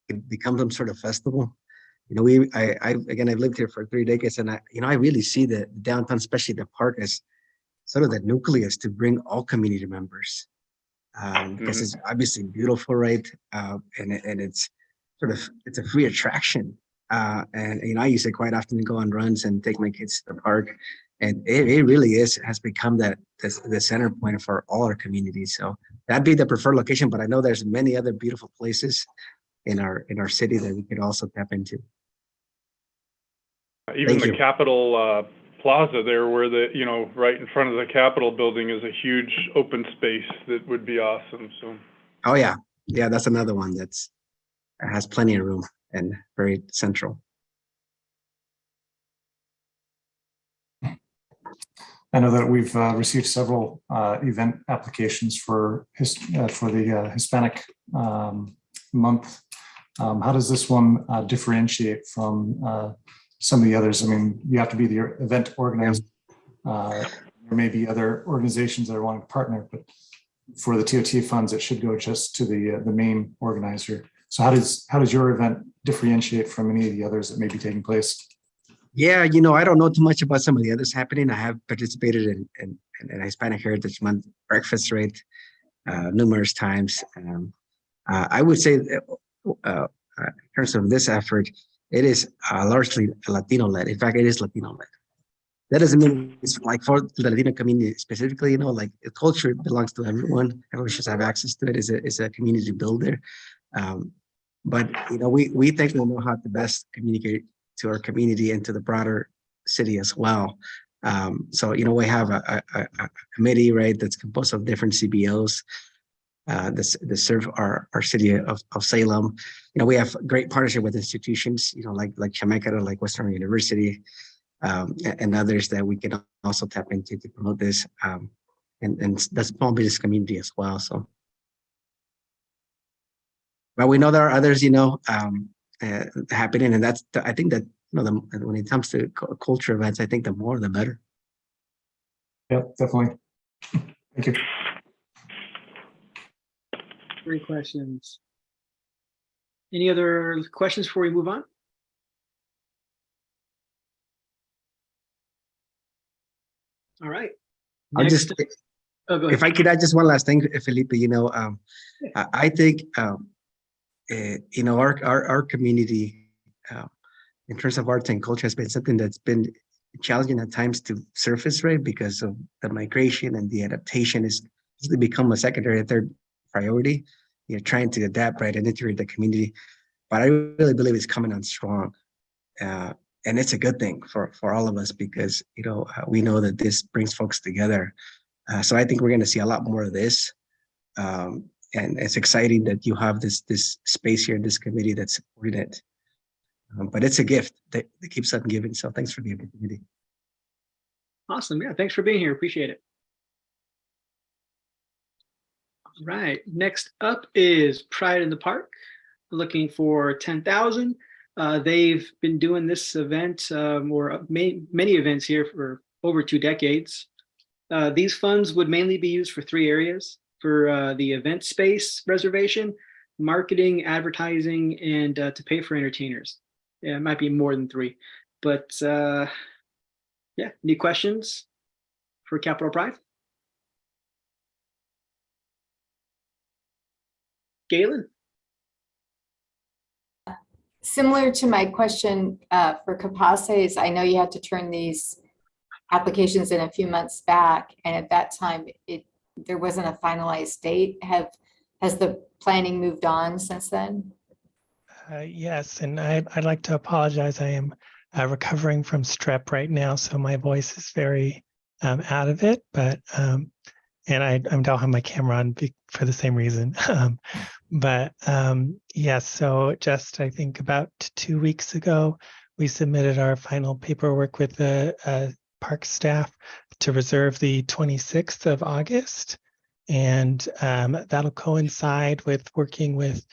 could become some sort of festival. I've lived here for 3 decades, and I really see the downtown, especially the park, as sort of the nucleus to bring all community members. Because it's obviously beautiful, right? And it's it's a free attraction. And I use it quite often to go on runs and take my kids to the park. And it really has become the center point for all our communities. So that'd be the preferred location, but I know there's many other beautiful places in our city that we could also tap into. Even the Capitol Plaza there, where right in front of the Capitol building is a huge open space that would be awesome. So. Oh yeah, that's another one that has plenty of room and very central. I know that we've received several event applications for the Hispanic month. How does this one differentiate from some of the others? I mean, you have to be the event organizer. There may be other organizations that are wanting to partner, but for the TOT funds, it should go just to the main organizer. So how does your event differentiate from any of the others that may be taking place? Yeah, I don't know too much about some of the others happening. I have participated in Hispanic Heritage Month breakfast, right, numerous times. I would say that, in terms of this effort, it is largely Latino-led. In fact, it is Latino-led. That doesn't mean it's like for the Latino community specifically, like the culture belongs to everyone. Everyone should have access to it. It's a community builder. But we think we know how to best communicate to our community and to the broader city as well. So we have a committee, right, that's composed of different CBOs that serve our city of Salem. We have great partnership with institutions, like Chemeketa, like Western University, and others that we can also tap into to promote this, and that's small business community as well. So, but we know there are others, happening, and I think that when it comes to culture events, I think the more the better. Yep, definitely. Thank you. Great questions. Any other questions before we move on? All right. I'll just, go ahead. if I could add just one last thing, Felipe, I think, our community, in terms of arts and culture, has been something that's been challenging at times to surface, right? Because of the migration and the adaptation is usually become a secondary and third priority. Trying to adapt, right, and integrate the community. But I really believe it's coming on strong. And it's a good thing for all of us because, we know that this brings folks together. So I think we're going to see a lot more of this. And it's exciting that you have this space here in this committee that's supporting it. But it's a gift that keeps on giving. So thanks for the opportunity. Awesome. Yeah, thanks for being here. Appreciate it. All right. Next up is Pride in the Park, looking for 10,000. They've been doing this event or many events here for over 2 decades. These funds would mainly be used for 3 areas: for the event space reservation, marketing, advertising, and to pay for entertainers. Yeah, it might be more than 3, but yeah. Any questions for Capital Pride? Galen? Similar to my question for Capaces, I know you had to turn these applications in a few months back, and at that time there wasn't a finalized date. Has the planning moved on since then? Yes, and I'd like to apologize. I am recovering from strep right now, so my voice is very out of it. But and I don't have my camera on for the same reason. But yes, so just I think about 2 weeks ago, we submitted our final paperwork with the park staff to reserve the 26th of August. And that'll coincide with working with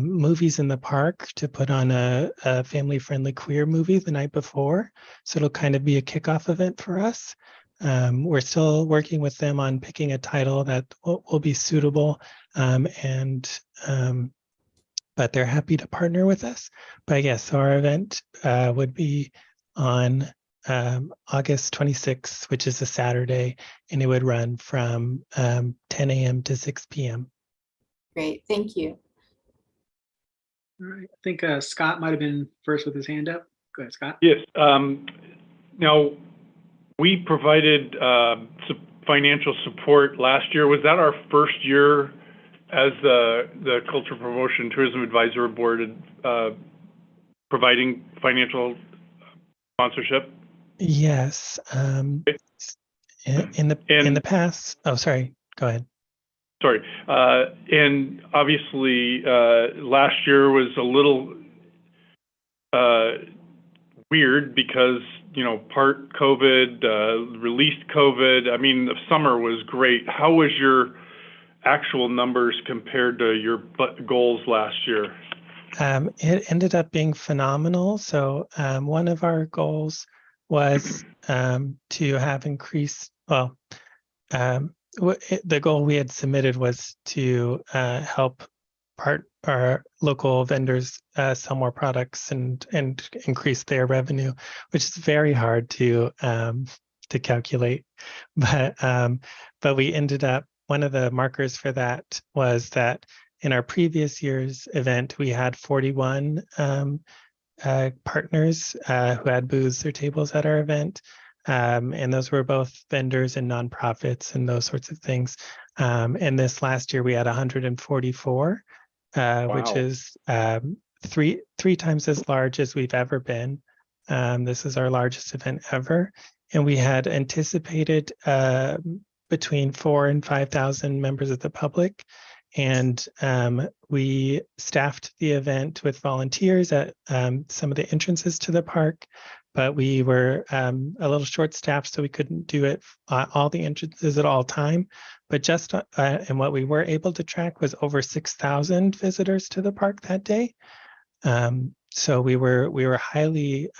movies in the park to put on a family-friendly queer movie the night before. So it'll kind of be a kickoff event for us. We're still working with them on picking a title that will be suitable, but they're happy to partner with us. But yes, so our event would be on August 26th, which is a Saturday, and it would run from 10 a.m. to 6 p.m. Great, thank you. All right, I think Scott might have been first with his hand up. Go ahead, Scott. Yes. Now, we provided financial support last year. Was that our first year as the Culture Promotion Tourism Advisory Board providing financial sponsorship? Yes. In the past. Oh, sorry. Go ahead. Sorry. And obviously, last year was a little weird because, part COVID, released COVID. I mean, the summer was great. How was your actual numbers compared to your goals last year? It ended up being phenomenal. So one of our goals was to have increased, the goal we had submitted was to help our local vendors sell more products and increase their revenue, which is very hard to calculate. But we ended up, one of the markers for that was that in our previous year's event, we had 41 partners who had booths or tables at our event. And those were both vendors and nonprofits and those sorts of things. And this last year we had 144, which is three times as large as we've ever been. This is our largest event ever. And we had anticipated between 4,000 and 5,000 members of the public. And we staffed the event with volunteers at some of the entrances to the park, but we were a little short-staffed, so we couldn't do it all the entrances at all time. But just and what we were able to track was over 6,000 visitors to the park that day. So we were highly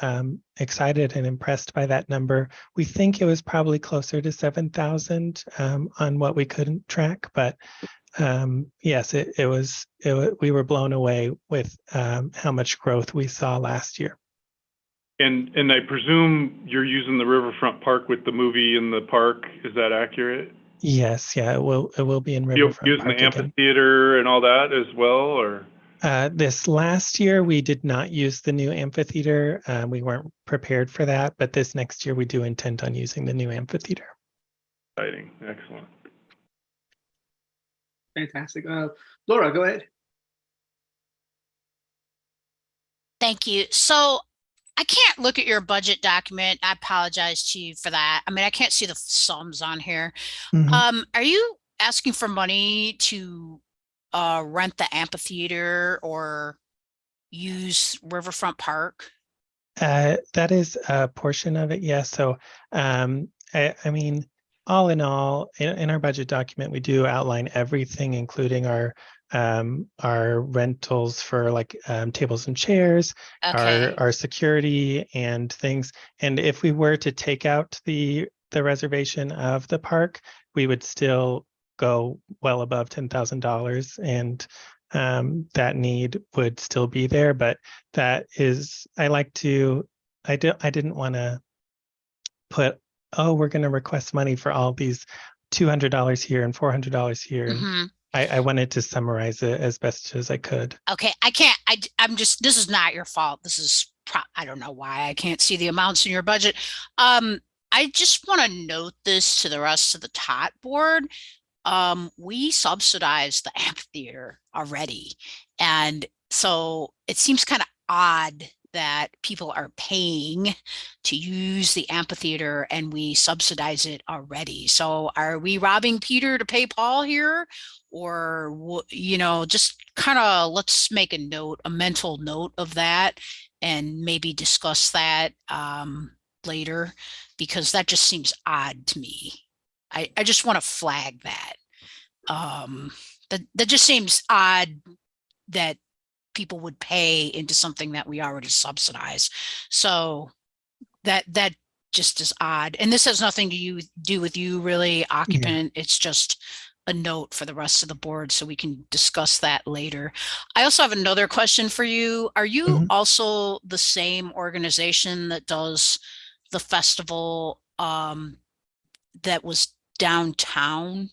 excited and impressed by that number. We think it was probably closer to 7,000 on what we couldn't track, but yes, we were blown away with how much growth we saw last year. And I presume you're using the Riverfront Park with the movie in the park. Is that accurate? Yes, yeah, it will be in Riverfront Using Park the again. amphitheater and all that as well, or? This last year, we did not use the new amphitheater. We weren't prepared for that, but this next year we do intend on using the new amphitheater. Exciting, excellent. Fantastic. Laura, go ahead. Thank you. So I can't look at your budget document. I apologize to you for that. I mean, I can't see the sums on here. Are you asking for money to rent the amphitheater or use Riverfront Park? That is a portion of it, yes. So, I mean, all in all, in our budget document, we do outline everything, including our rentals for like tables and chairs, our security and things. And if we were to take out the reservation of the park, we would still go well above $10,000, and that need would still be there. But that is, I didn't want to put, oh, we're going to request money for all these $200 here and $400 here. And I wanted to summarize it as best as I could. Okay, I'm just, this is not your fault. This is, I don't know why I can't see the amounts in your budget. I just want to note this to the rest of the TOT board. We subsidize the amphitheater already. And so it seems kind of odd that people are paying to use the amphitheater and we subsidize it already. So are we robbing Peter to pay Paul here? Or, you know, just kind of let's make a mental note of that and maybe discuss that later, because that just seems odd to me. I just want to flag that. That just seems odd that people would pay into something that we already subsidize. So that just is odd. And this has nothing to do with you really, occupant. Yeah. It's just a note for the rest of the board so we can discuss that later. I also have another question for you. Are you also the same organization that does the festival that was downtown?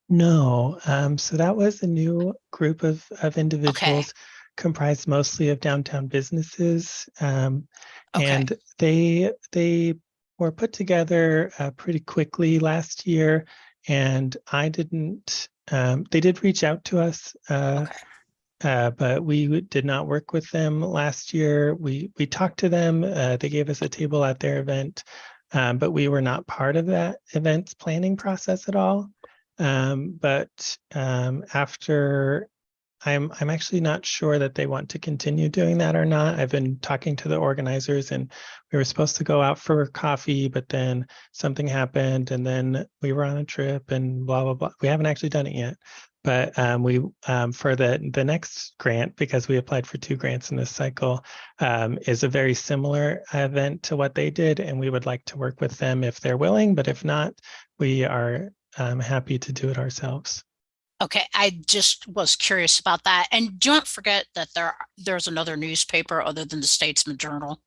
No, so that was a new group of individuals comprised mostly of downtown businesses, and they were put together pretty quickly last year. And I didn't. They did reach out to us, but we did not work with them last year. We talked to them. They gave us a table at their event, but we were not part of that event's planning process at all. But after, I'm actually not sure that they want to continue doing that or not. I've been talking to the organizers, and we were supposed to go out for coffee, but then something happened, and then we were on a trip and blah, blah, blah. We haven't actually done it yet. But we for the next grant, because we applied for 2 grants in this cycle, is a very similar event to what they did, and we would like to work with them if they're willing. But if not, we are happy to do it ourselves. Okay, I just was curious about that. And don't forget that there's another newspaper other than the Statesman Journal.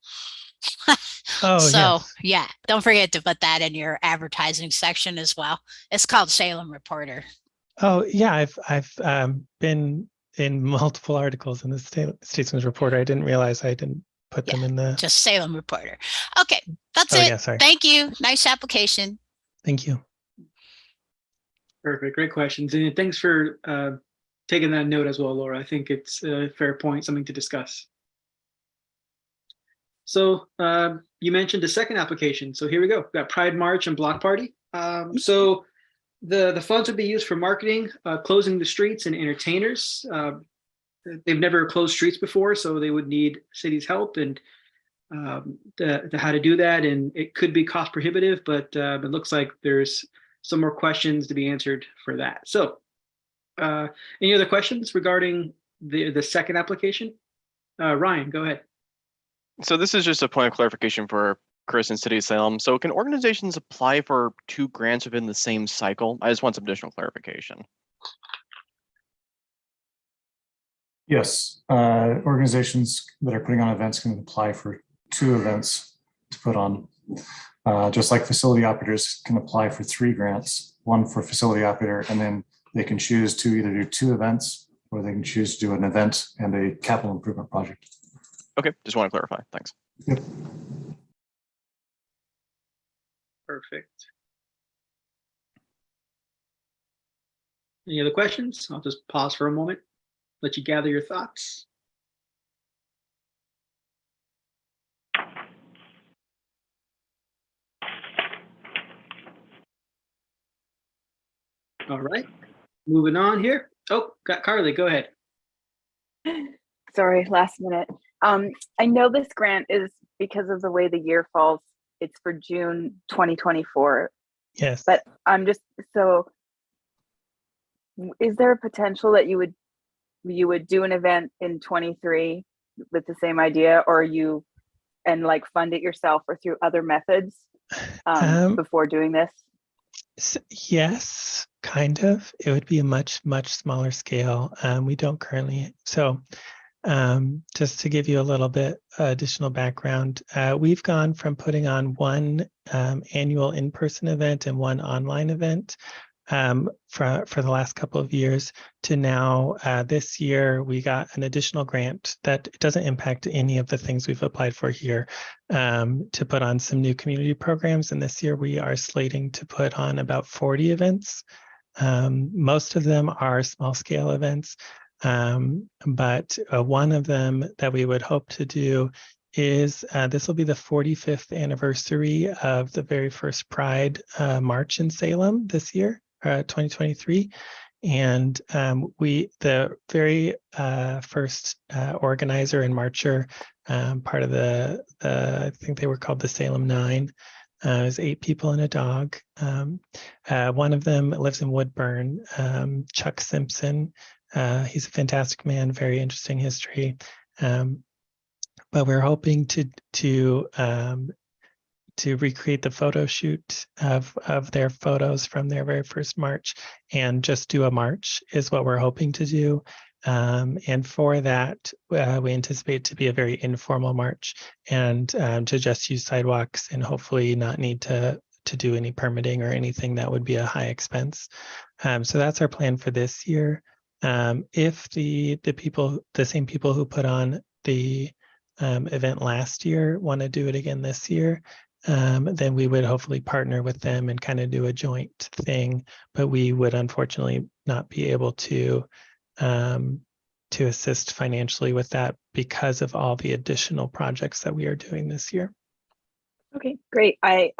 Oh, so yes. Yeah, don't forget to put that in your advertising section as well. It's called Salem Reporter. Oh yeah, I've been in multiple articles in the Statesman's Reporter. I didn't realize I didn't put them in the. Just Salem Reporter. Okay, that's Oh, it. yeah, sorry. Thank you. Nice application. Thank you. Perfect. Great questions. And thanks for taking that note as well, Laura. I think it's a fair point, something to discuss. So you mentioned the second application. So here we go. We've got Pride March and Block Party. So the funds would be used for marketing, closing the streets, and entertainers. They've never closed streets before, so they would need city's help and how to do that. And it could be cost prohibitive, but it looks like there's some more questions to be answered for that. So any other questions regarding the second application? Ryan, go ahead. So this is just a point of clarification for Chris and City of Salem. So can organizations apply for 2 grants within the same cycle? I just want some additional clarification. Yes, organizations that are putting on events can apply for 2 events to put on. Just like facility operators can apply for 3 grants, 1 for facility operator, and then they can choose to either do 2 events or they can choose to do an event and a capital improvement project. Okay, just want to clarify. Thanks. Yep. Perfect. Any other questions? I'll just pause for a moment, let you gather your thoughts. All right, moving on here. Oh, got Carly, go ahead. Sorry, last minute. I know this grant is because of the way the year falls. It's for June 2024. Yes. But I'm just, so is there a potential that you would do an event in 23 with the same idea, or and like fund it yourself or through other methods before doing this? Yes, kind of. It would be a much smaller scale. We don't currently. So just to give you a little bit additional background, we've gone from putting on 1 annual in-person event and 1 online event for the last couple of years to now this year we got an additional grant that doesn't impact any of the things we've applied for here to put on some new community programs. And this year we are slating to put on about 40 events. Most of them are small scale events. But one of them that we would hope to do is this will be the 45th anniversary of the very first Pride March in Salem this year, 2023. And the very first organizer and marcher, part of I think they were called the Salem 9, it was 8 people and a dog. One of them lives in Woodburn, Chuck Simpson. He's a fantastic man, very interesting history. But we're hoping to recreate the photo shoot of their photos from their very first march and just do a march is what we're hoping to do. And for that, we anticipate to be a very informal march and to just use sidewalks and hopefully not need to do any permitting or anything that would be a high expense. So that's our plan for this year. If the same people who put on the event last year want to do it again this year, then we would hopefully partner with them and kind of do a joint thing. But we would unfortunately not be able to assist financially with that because of all the additional projects that we are doing this year. Okay, great. I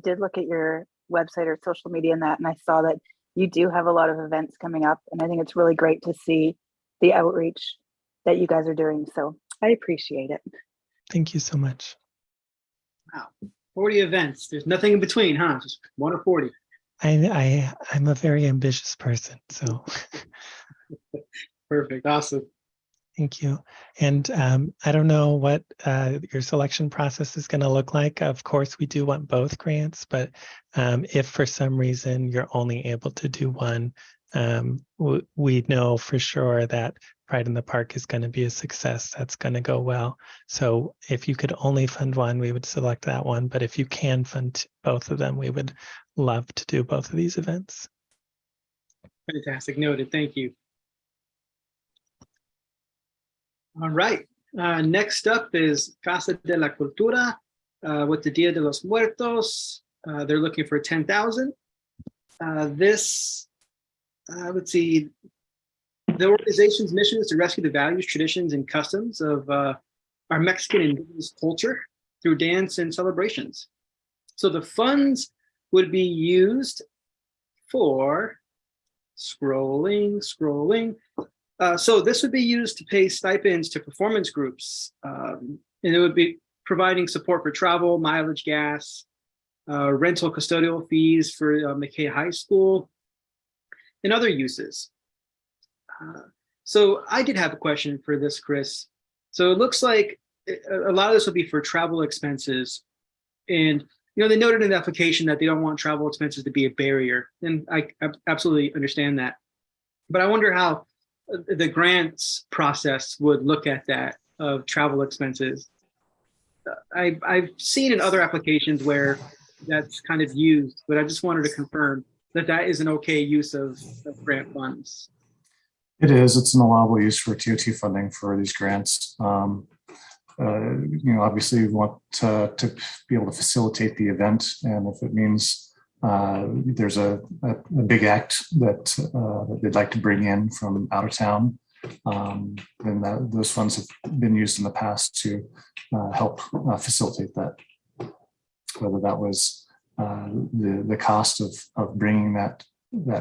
did look at your website or social media and that, and I saw that you do have a lot of events coming up, and I think it's really great to see the outreach that you guys are doing. So I appreciate it. Thank you so much. Wow, 40 events. There's nothing in between, huh? Just 1 or 40. I'm a very ambitious person, so. Perfect, awesome. Thank you. And I don't know what your selection process is going to look like. Of course, we do want both grants, but if for some reason you're only able to do one, we know for sure that Pride in the Park is going to be a success. That's going to go well. So if you could only fund one, we would select that one. But if you can fund both of them, we would love to do both of these events. Fantastic, noted. Thank you. All right. Next up is Casa de la Cultura with the Dia de los Muertos. They're looking for 10,000. Let's see. The organization's mission is to rescue the values, traditions, and customs of our Mexican indigenous culture through dance and celebrations. So the funds would be used for scrolling. So this would be used to pay stipends to performance groups, and it would be providing support for travel, mileage, gas, rental custodial fees for McKay High School, and other uses. So I did have a question for this, Chris. So it looks like a lot of this will be for travel expenses, and they noted in the application that they don't want travel expenses to be a barrier, and I absolutely understand that. But I wonder how the grants process would look at that of travel expenses. I've seen in other applications where that's kind of used, but I just wanted to confirm that that is an okay use of grant funds. It is. It's an allowable use for TOT funding for these grants. Obviously we want to be able to facilitate the event, and if it means there's a big act that they'd like to bring in from out of town, then those funds have been used in the past to help facilitate that. Whether that was the cost of bringing that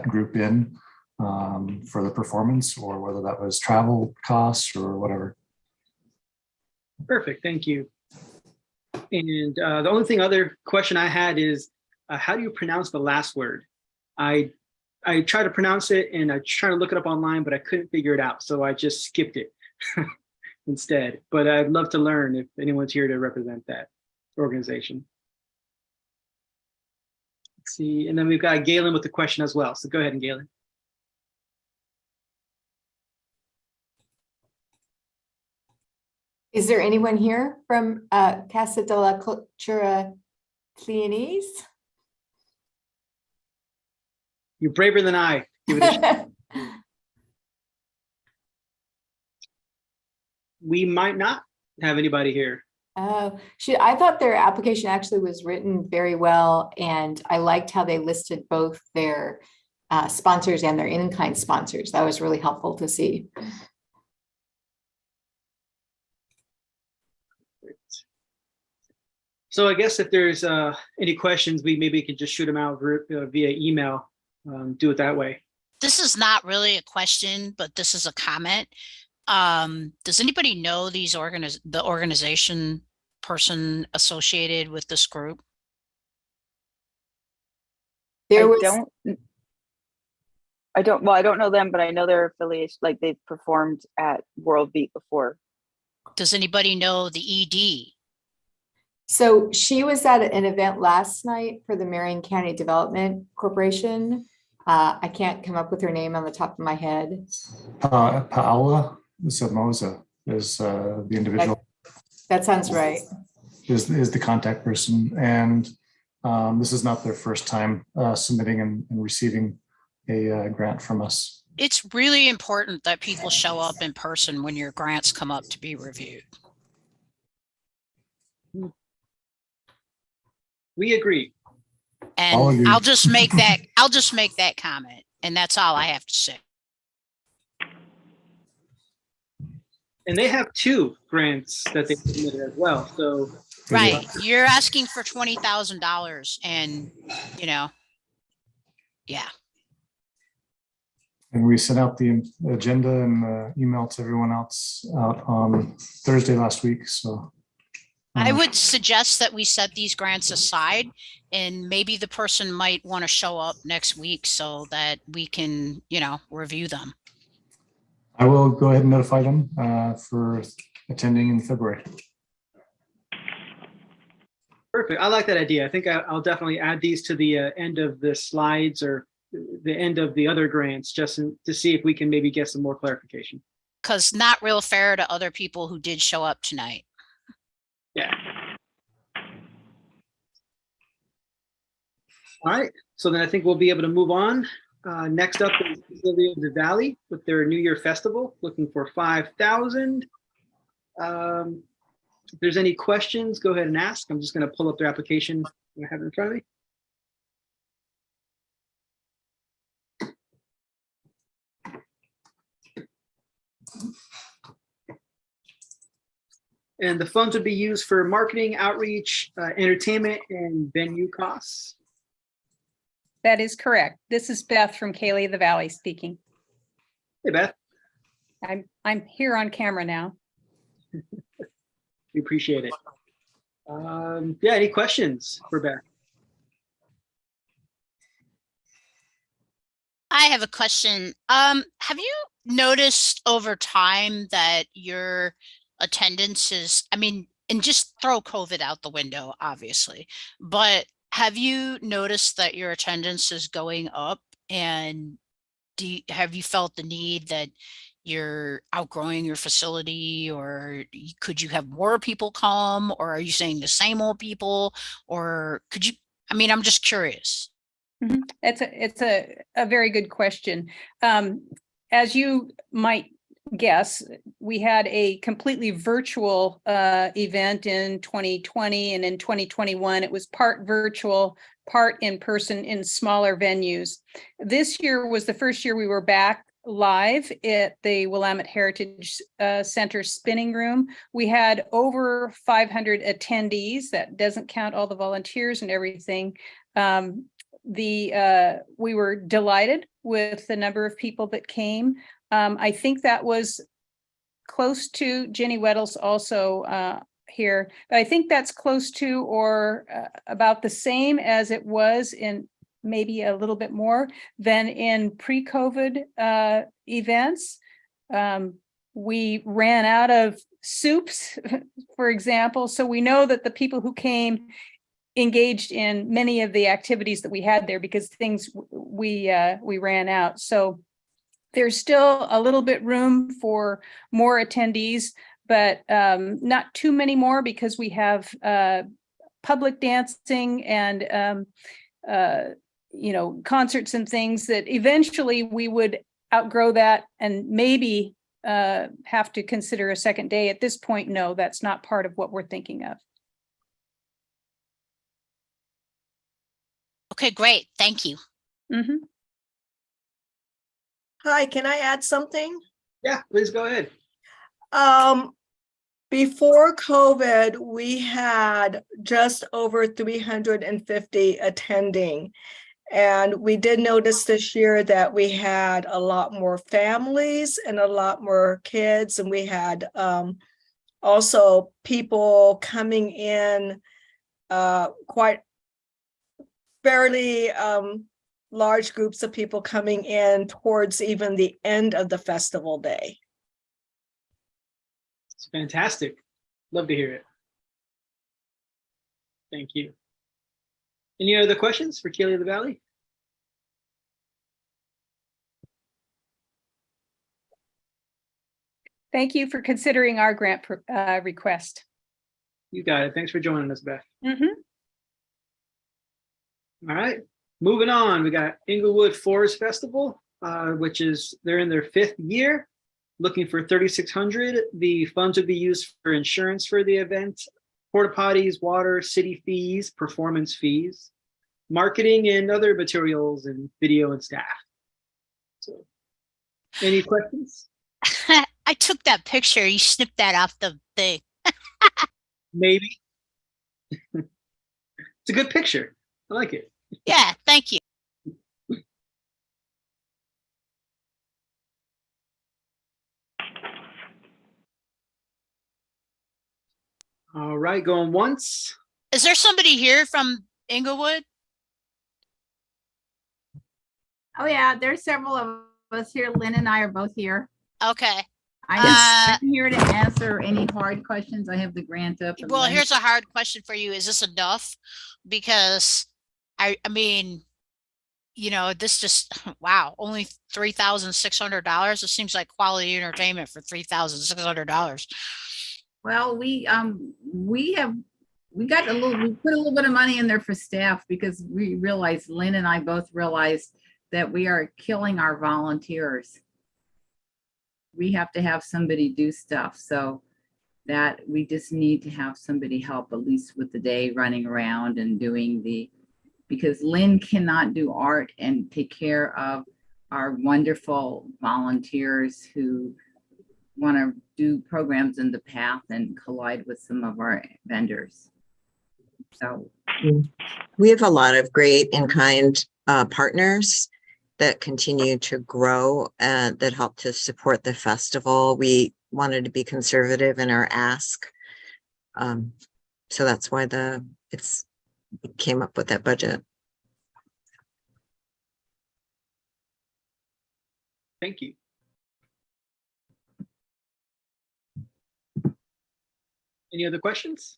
group in for the performance, or whether that was travel costs or whatever. Perfect, thank you. And the only other question I had is, how do you pronounce the last word? I tried to pronounce it and I tried to look it up online, but I couldn't figure it out, so I just skipped it instead. But I'd love to learn if anyone's here to represent that organization. Let's see, and then we've got Galen with the question as well. So go ahead, Galen. Is there anyone here from Casa de la Cultura Leonese? You're braver than I. Give it a shot. We might not have anybody here. Oh, I thought their application actually was written very well, and I liked how they listed both their sponsors and their in-kind sponsors. That was really helpful to see. So I guess if there's any questions, we maybe can just shoot them out via email. Do it that way. This is not really a question, but this is a comment. Does anybody know the organization person associated with this group? I don't know them, but I know their affiliation, like they've performed at World Beat before. Does anybody know the ED? So she was at an event last night for the Marion County Development Corporation. I can't come up with her name on the top of my head. Paola Somoza is the individual. That sounds right. Is the contact person, and this is not their first time submitting and receiving a grant from us. It's really important that people show up in person when your grants come up to be reviewed. We agree. And I'll just make that comment, and that's all I have to say. And they have 2 grants that they submitted as well. So right, you're asking for $20,000, and yeah. And we sent out the agenda and email to everyone else out on Thursday last week. So I would suggest that we set these grants aside, and maybe the person might want to show up next week so that we can, review them. I will go ahead and notify them for attending in February. Perfect. I like that idea. I think I'll definitely add these to the end of the slides or the end of the other grants, just to see if we can maybe get some more clarification. Because not real fair to other people who did show up tonight. Yeah. All right. So then I think we'll be able to move on. Next up is Lily of the Valley with their New Year Festival, looking for 5,000. If there's any questions, go ahead and ask. I'm just going to pull up their application I have in front of me. And the funds would be used for marketing, outreach, entertainment, and venue costs. That is correct. This is Beth from Kaylee of the Valley speaking. Hey, Beth. I'm here on camera now. We appreciate it. Yeah, any questions for Beth? I have a question. Have you noticed over time that your attendance is, I mean, and just throw COVID out the window, obviously, but have you noticed that your attendance is going up? And have you felt the need that you're outgrowing your facility, or could you have more people come, or are you saying the same old people, or could you, I mean, I'm just curious. It's a very good question. As you might guess, we had a completely virtual event in 2020, and in 2021 it was part virtual, part in person in smaller venues. This year was the first year we were back live at the Willamette Heritage Center spinning room. We had over 500 attendees. That doesn't count all the volunteers and everything. We were delighted with the number of people that came. I think that was close to, Jenny Weddle's also here, but I think that's close to or about the same as it was in, maybe a little bit more than in pre-COVID events. We ran out of soups, for example, so we know that the people who came engaged in many of the activities that we had there because things we ran out. So there's still a little bit room for more attendees, but not too many more because we have public dancing and concerts and things that eventually we would outgrow that and maybe have to consider a second day. At this point, no, that's not part of what we're thinking of. Okay, great. Thank you. Mm-hmm. Hi, can I add something? Yeah, please go ahead. Before COVID, we had just over 350 attending. And we did notice this year that we had a lot more families and a lot more kids. And we had also people coming in quite fairly large groups of people coming in towards even the end of the festival day. It's fantastic. Love to hear it. Thank you. Any other questions for Kaylee of the Valley? Thank you for considering our grant request. You got it. Thanks for joining us, Beth. Mm-hmm. All right, moving on. We got Inglewood Forest Festival, which is, they're in their 5th year, looking for $3,600. The funds would be used for insurance for the event, porta potties, water, city fees, performance fees, marketing, and other materials and video and staff. So, any questions? I took that picture. You snipped that off the thing. Maybe. It's a good picture. I like it. Yeah, thank you. All right, going once. Is there somebody here from Inglewood? Oh yeah, there's several of us here. Lynn and I are both here. Okay. I'm here to answer any hard questions. I have the grant up. Well, here's a hard question for you. Is this enough? Because I mean, this just, wow, only $3,600. It seems like quality entertainment for $3,600. Well, we put a little bit of money in there for staff because we realized, Lynn and I both realized that we are killing our volunteers. We have to have somebody do stuff. So that we just need to have somebody help at least with the day running around and doing because Lynn cannot do art and take care of our wonderful volunteers who want to do programs in the path and collide with some of our vendors. So we have a lot of great in-kind partners that continue to grow and that help to support the festival. We wanted to be conservative in our ask. So that's why it came up with that budget. Thank you. Any other questions?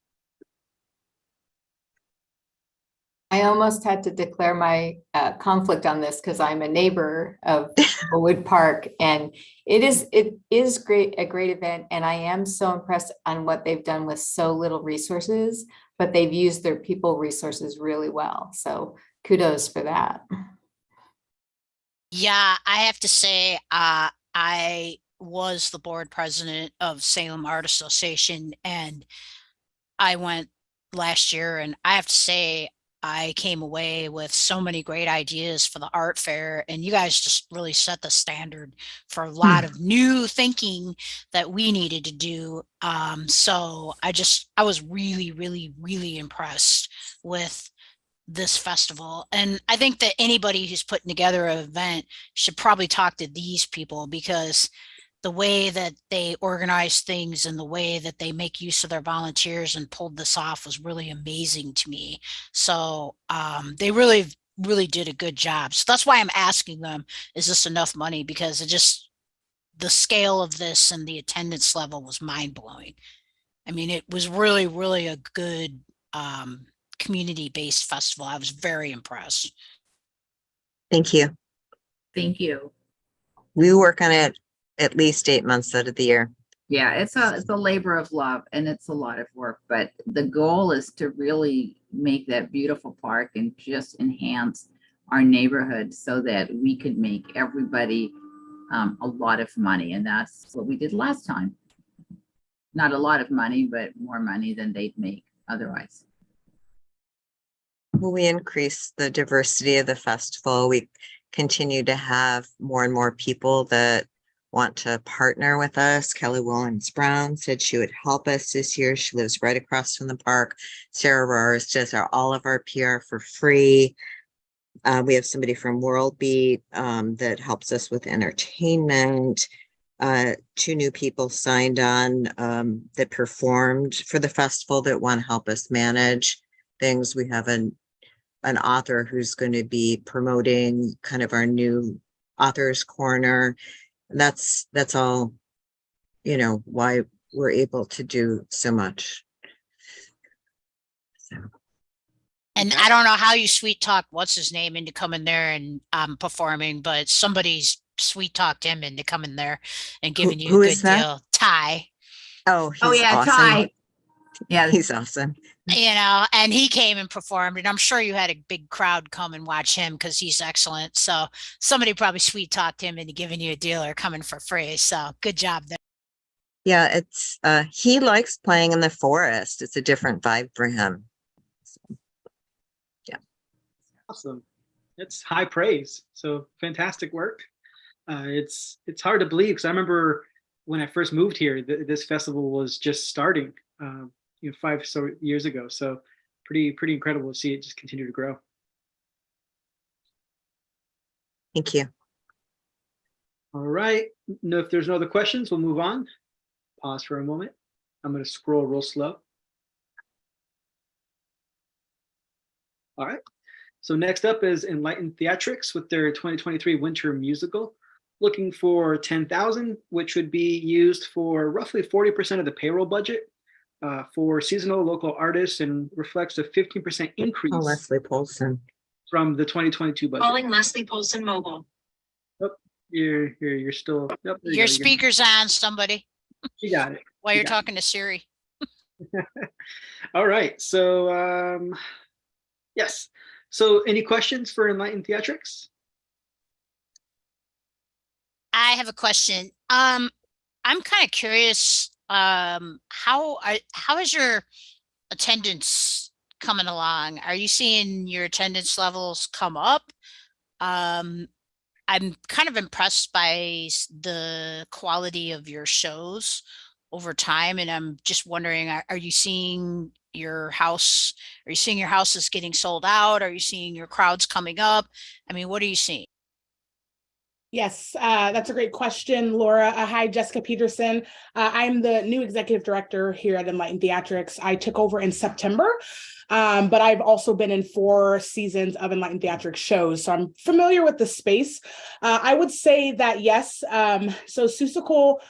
I almost had to declare my conflict on this because I'm a neighbor of Wood Park, and it is a great event, and I am so impressed on what they've done with so little resources, but they've used their people resources really well. So kudos for that. Yeah, I have to say, I was the board president of Salem Art Association, and I went last year, and I have to say, I came away with so many great ideas for the art fair, and you guys just really set the standard for a lot of new thinking that we needed to do. So I was really, really, really impressed with this festival. And I think that anybody who's putting together an event should probably talk to these people, because the way that they organize things and the way that they make use of their volunteers and pulled this off was really amazing to me. So they really, really did a good job. So that's why I'm asking them, is this enough money? Because the scale of this and the attendance level was mind blowing. I mean, it was really, really a good community-based festival. I was very impressed. Thank you. thank you. We work on it at least 8 months out of the year. Yeah, it's a labor of love and it's a lot of work, but the goal is to really make that beautiful park and just enhance our neighborhood so that we could make everybody a lot of money. And that's what we did last time. Not a lot of money, but more money than they'd make otherwise. Well, we increase the diversity of the festival. We continue to have more and more people that want to partner with us. Kelly Williams Brown said she would help us this year. She lives right across from the park. Sarah Roars does all of our PR for free. We have somebody from World Beat that helps us with entertainment. 2 new people signed on that performed for the festival that want to help us manage things. We have an author who's going to be promoting kind of our new author's corner. And that's all, why we're able to do so much. So. And I don't know how you sweet talk what's his name into coming there and performing, but somebody's sweet talked him into coming there and giving you a good deal. Ty. Oh, he's yeah, awesome. Ty. Yeah, he's awesome. And he came and performed, and I'm sure you had a big crowd come and watch him because he's excellent. So somebody probably sweet talked him into giving you a deal or coming for free. So good job there. Yeah, it's he likes playing in the forest. It's a different vibe for him. So, yeah. Awesome. That's high praise. So fantastic work. It's hard to believe because I remember when I first moved here, this festival was just starting. 5 years ago. So pretty incredible to see it just continue to grow. Thank you. All right. No, if there's no other questions, we'll move on. Pause for a moment. I'm going to scroll real slow. All right. So next up is Enlightened Theatrics with their 2023 winter musical, looking for $10,000, which would be used for roughly 40% of the payroll budget. For seasonal local artists and reflects a 15% increase. Oh, Leslie Polson. From the 2022 budget. Calling Leslie Polson mobile. Oh, you're still. Nope, Your speaker's on, somebody. You got it. While you're talking to Siri. All right. So yes. So any questions for Enlightened Theatrics? I have a question. I'm kind of curious how is your attendance coming along? Are you seeing your attendance levels come up? I'm kind of impressed by the quality of your shows over time, and I'm just wondering, are you seeing your house? Are you seeing your houses getting sold out? Are you seeing your crowds coming up? I mean, what are you seeing? Yes, that's a great question, Laura. Hi, Jessica Peterson. I'm the new executive director here at Enlightened Theatrics. I took over in September, but I've also been in 4 seasons of Enlightened Theatrics shows, so I'm familiar with the space. I would say that yes. So Seussical,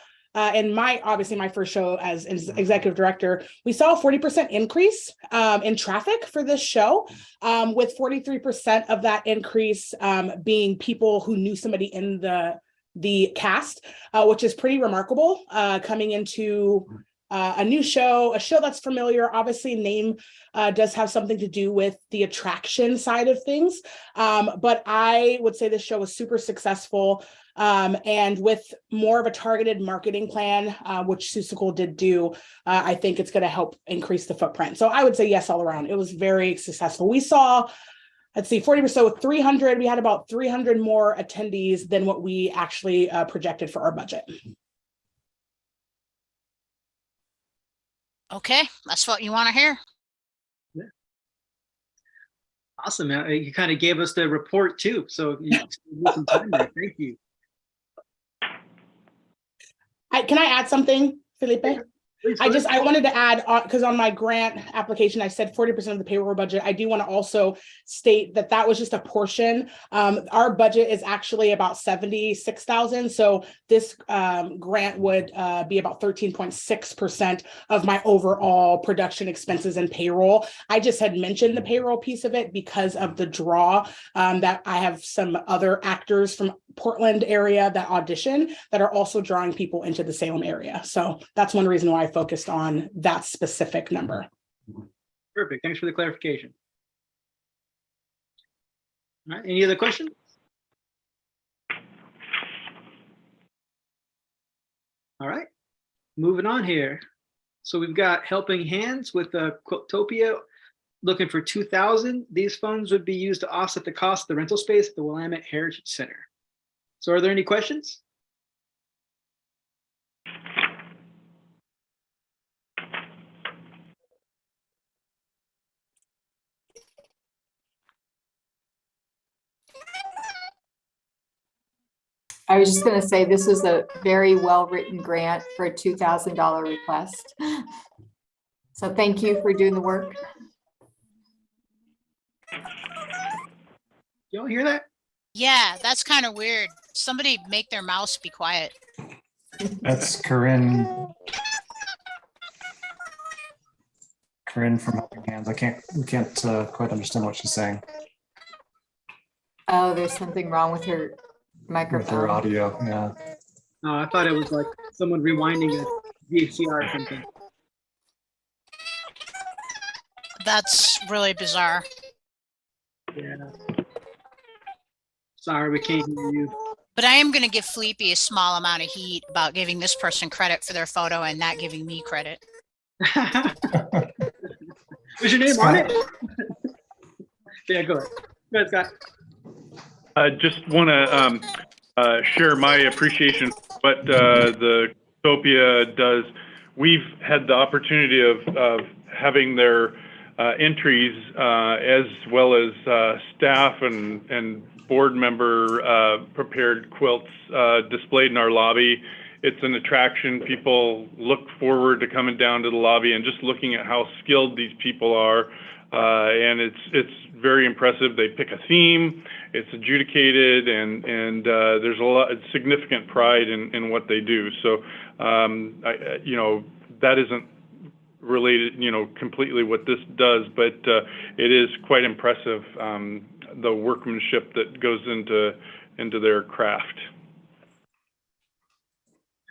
in obviously my first show as executive director, we saw a 40% increase in traffic for this show, with 43% of that increase being people who knew somebody in the cast, which is pretty remarkable coming into a new show, a show that's familiar. Obviously, name does have something to do with the attraction side of things, but I would say this show was super successful. And with more of a targeted marketing plan, which Seussical did do, I think it's going to help increase the footprint. So I would say yes, all around. It was very successful. We saw, let's see, 40%, so 300, we had about 300 more attendees than what we actually projected for our budget. Okay, that's what you want to hear. Yeah. Awesome. You kind of gave us the report too, so you spent some time there. Thank you. Can I add something, Felipe? Please, I wanted to add, because on my grant application, I said 40% of the payroll budget. I do want to also state that that was just a portion. Our budget is actually about $76,000. So this grant would be about 13.6% of my overall production expenses and payroll. I just had mentioned the payroll piece of it because of the draw that I have some other actors from Portland area that audition that are also drawing people into the Salem area. So that's one reason why I focused on that specific number. Perfect. Thanks for the clarification. All right. Any other questions? All right. Moving on here. So we've got Helping Hands with Quiltopia looking for $2,000. These funds would be used to offset the cost of the rental space at the Willamette Heritage Center. So are there any questions? I was just going to say this was a very well-written grant for a $2,000 request. So thank you for doing the work. You don't hear that? Yeah, that's kind of weird. Somebody make their mouse be quiet. That's Corinne. Corinne from Helping Hands. We can't quite understand what she's saying. Oh, there's something wrong with her microphone. With her audio, yeah. Oh, I thought it was like someone rewinding a VCR or something. That's really bizarre. Yeah. Sorry, we can't hear you. But I am going to give Felipe a small amount of heat about giving this person credit for their photo and not giving me credit. What's your name on it? Yeah, go ahead. Go ahead, Scott. I just want to share my appreciation for what the Utopia does. We've had the opportunity of having their entries as well as staff and board member prepared quilts displayed in our lobby. It's an attraction. People look forward to coming down to the lobby and just looking at how skilled these people are. And it's very impressive. They pick a theme, it's adjudicated, and there's a lot of significant pride in what they do. So, that isn't related, completely what this does, but it is quite impressive, the workmanship that goes into their craft.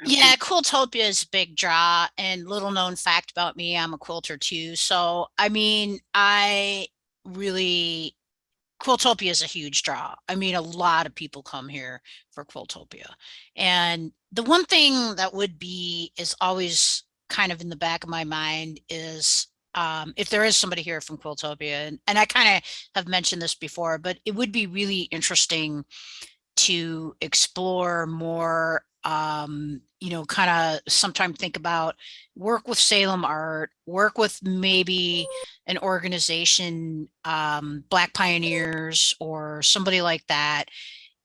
Yeah, Quiltopia is a big draw, and little known fact about me, I'm a quilter too. So, I mean, Quiltopia is a huge draw. I mean, a lot of people come here for Quiltopia. And the one thing that would be is always kind of in the back of my mind is if there is somebody here from Quiltopia, and I kind of have mentioned this before, but it would be really interesting to explore more, kind of sometime think about work with Salem Art, work with maybe an organization, Black Pioneers or somebody like that,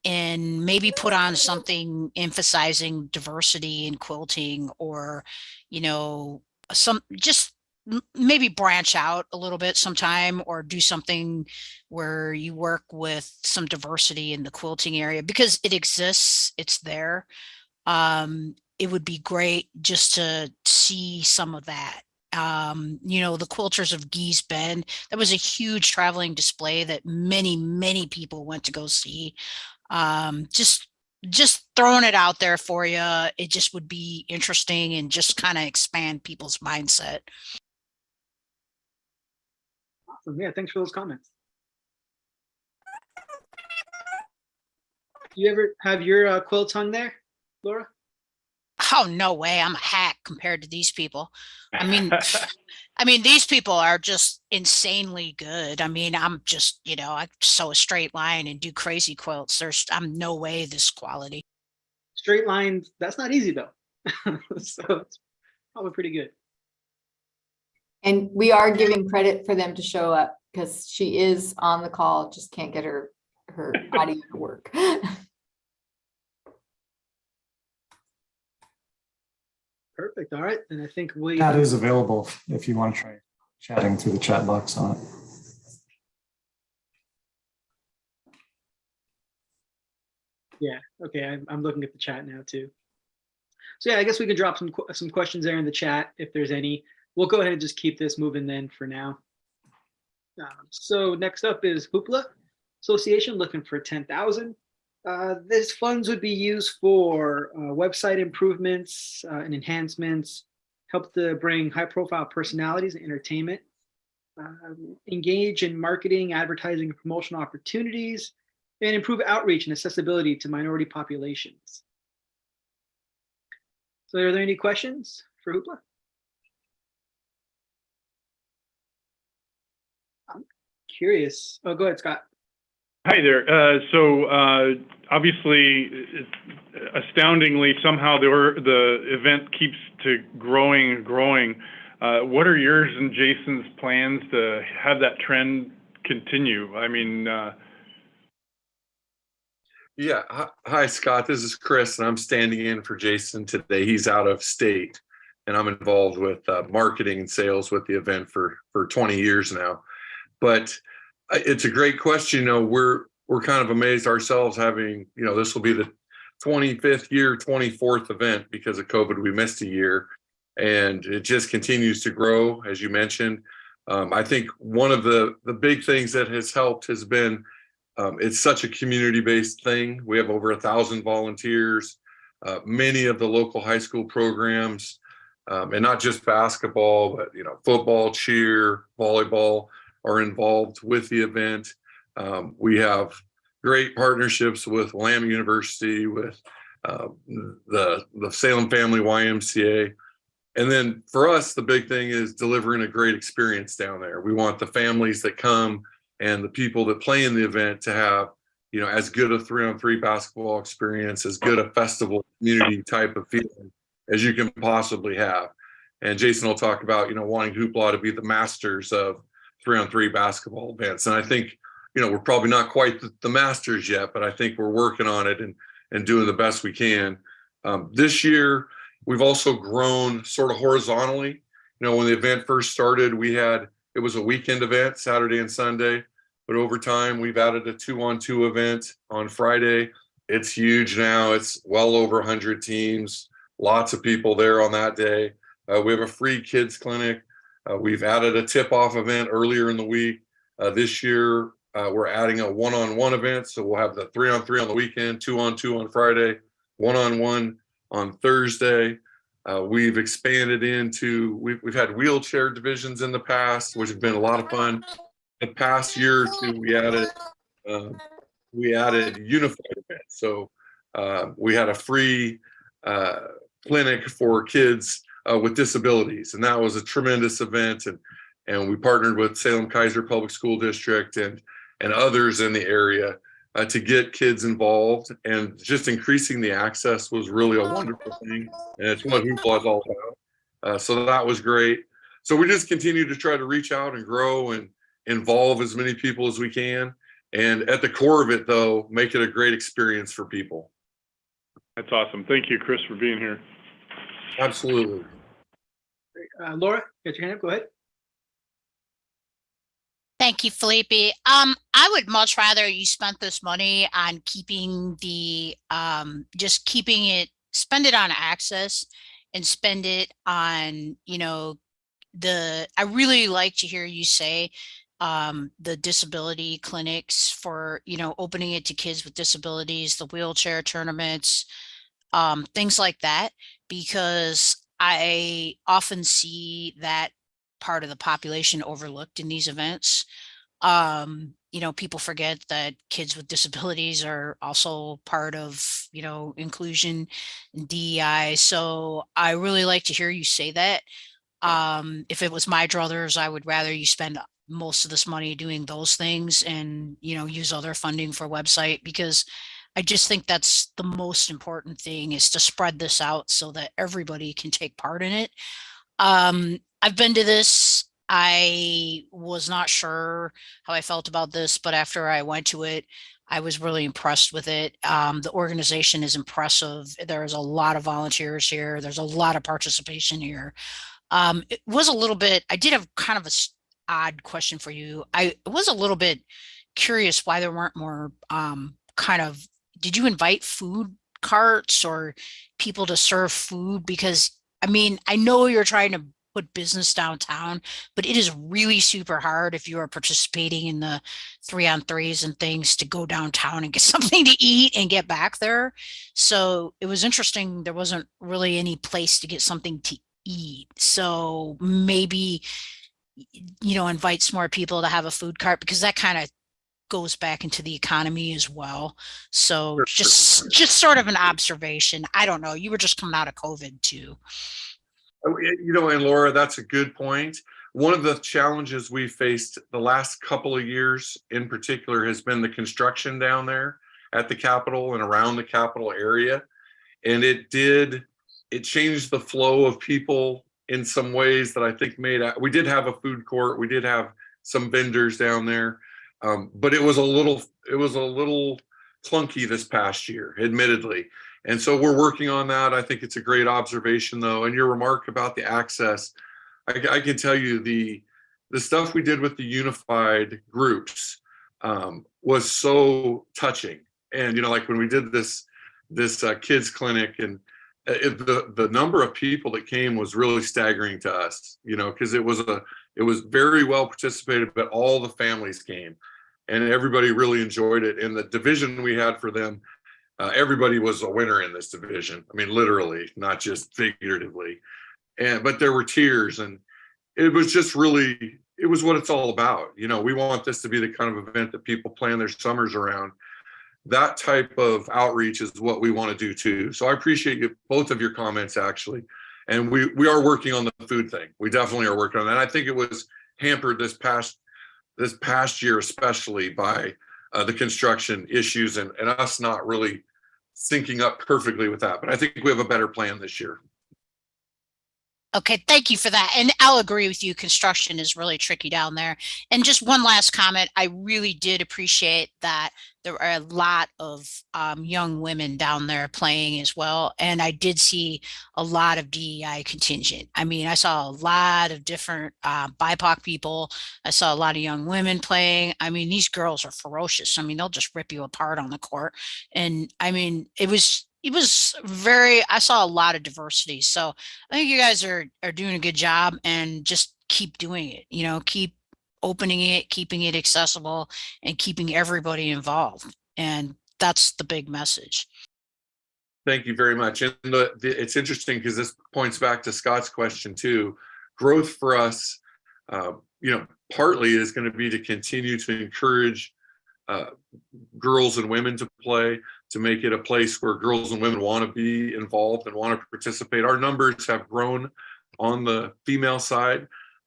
and maybe put on something emphasizing diversity in quilting, or, some just maybe branch out a little bit sometime, or do something where you work with some diversity in the quilting area, because it exists, it's there. It would be great just to see some of that. The Quilters of Gee's Bend, that was a huge traveling display that many people went to go see. Just throwing it out there for you. It just would be interesting and just kind of expand people's mindset. Awesome. Yeah, thanks for those comments. You ever have your quilts hung there, Laura? Oh, no way. I'm a hack compared to these people. I mean, these people are just insanely good. I mean, I'm just, I sew a straight line and do crazy quilts. I'm no way this quality. Straight lines, that's not easy though. So it's probably pretty good. And we are giving credit for them to show up because she is on the call, just can't get her audio to work. Perfect. All right. And I think we Chat is available if you want to try chatting through the chat box on it. Yeah. Okay. I'm looking at the chat now too. So yeah, I guess we can drop some questions there in the chat if there's any. We'll go ahead and just keep this moving then for now. So next up is Hoopla Association looking for 10,000. This funds would be used for website improvements and enhancements, help to bring high-profile personalities and entertainment, engage in marketing, advertising, and promotional opportunities, and improve outreach and accessibility to minority populations. So are there any questions for Hoopla? I'm curious. Oh, go ahead, Scott. Hi there. So obviously, astoundingly, somehow the event keeps growing and growing. What are yours and Jason's plans to have that trend continue? I mean, yeah. Hi, Scott. This is Chris, and I'm standing in for Jason today. He's out of state, and I'm involved with marketing and sales with the event for 20 years now. But it's a great question. We're kind of amazed ourselves having, this will be the 25th year, 24th event. Because of COVID, we missed a year, and it just continues to grow, as you mentioned. I think one of the big things that has helped has been it's such a community-based thing. We have over 1,000 volunteers, many of the local high school programs, and not just basketball, but football, cheer, volleyball are involved with the event. We have great partnerships with Lamb University, with the Salem Family YMCA. And then for us, the big thing is delivering a great experience down there. We want the families that come and the people that play in the event to have, as good a 3-on-3 basketball experience, as good a festival community type of feeling as you can possibly have. And Jason will talk about, wanting Hoopla to be the masters of 3-on-3 basketball events. And I think, we're probably not quite the masters yet, but I think we're working on it and doing the best we can. This year, we've also grown sort of horizontally. When the event first started, it was a weekend event, Saturday and Sunday, but over time we've added a 2-on-2 event on Friday. It's huge now. It's well over 100 teams, lots of people there on that day. We have a free kids clinic. We've added a tip-off event earlier in the week. This year, we're adding a 1-on-1 event. So we'll have the 3-on-3 on the weekend, 2-on-2 on Friday, 1-on-1 on Thursday. We've expanded into, we've had wheelchair divisions in the past, which have been a lot of fun. The past year or two, we added unified events. So we had a free clinic for kids with disabilities, and that was a tremendous event. And we partnered with Salem Kaiser Public School District and others in the area to get kids involved, and just increasing the access was really a wonderful thing. And it's what Hoopla is all about. So that was great. So we just continue to try to reach out and grow and involve as many people as we can. And at the core of it, though, make it a great experience for people. That's awesome. Thank you, Chris, for being here. Absolutely. Laura, get your hand up. Go ahead. Thank you, Felipe. I would much rather you spent this money on keeping the just keeping it, spend it on access and spend it on, you know, I really like to hear you say the disability clinics for, you know, opening it to kids with disabilities, the wheelchair tournaments, things like that, because I often see that part of the population overlooked in these events. You know, people forget that kids with disabilities are also part of, you know, inclusion and DEI. So I really like to hear you say that. If it was my druthers, I would rather you spend most of this money doing those things and, you know, use other funding for website, because I just think that's the most important thing, is to spread this out so that everybody can take part in it. I've been to this. I was not sure how I felt about this, but after I went to it, I was really impressed with it. The organization is impressive. There's a lot of volunteers here. There's a lot of participation here. It was a little bit, I did have kind of a odd question for you. I was a little bit curious why there weren't more did you invite food carts or people to serve food? Because I mean, I know you're trying to put business downtown, but it is really super hard if you are participating in the 3-on-3s and things to go downtown and get something to eat and get back there. So it was interesting. There wasn't really any place to get something to eat. So maybe, you know, invite some more people to have a food cart, because that kind of goes back into the economy as well. So just sort of an observation. I don't know. You were just coming out of COVID too. You know, and Laura, that's a good point. One of the challenges we faced the last couple of years in particular has been the construction down there at the Capitol and around the Capitol area. And it changed the flow of people in some ways that I think we did have a food court. We did have some vendors down there. But it was a little clunky this past year, admittedly. And so we're working on that. I think it's a great observation, though. And your remark about the access, I can tell you the stuff we did with the unified groups was so touching. And, you know, like when we did this kids clinic, and the number of people that came was really staggering to us, you know, because it was very well participated, but all the families came. And everybody really enjoyed it. And the division we had for them, everybody was a winner in this division. I mean, literally, not just figuratively. But there were tears, and it was just really, it was what it's all about. You know, we want this to be the kind of event that people plan their summers around. That type of outreach is what we want to do too. So I appreciate both of your comments, actually. And we are working on the food thing. We definitely are working on that. And I think it was hampered this past year, especially by the construction issues and us not really syncing up perfectly with that. But I think we have a better plan this year. Okay, thank you for that. And I'll agree with you. Construction is really tricky down there. And just one last comment. I really did appreciate that there are a lot of young women down there playing as well. And I did see a lot of DEI contingent. I mean, I saw a lot of different BIPOC people. I saw a lot of young women playing. I mean, these girls are ferocious. I mean, they'll just rip you apart on the court. And I mean, it was I saw a lot of diversity. So I think you guys are doing a good job, and just keep doing it, you know, keep opening it, keeping it accessible, and keeping everybody involved. And that's the big message. Thank you very much. And it's interesting because this points back to Scott's question too. Growth for us, you know, partly is going to be to continue to encourage girls and women to play, to make it a place where girls and women want to be involved and want to participate. Our numbers have grown on the female side,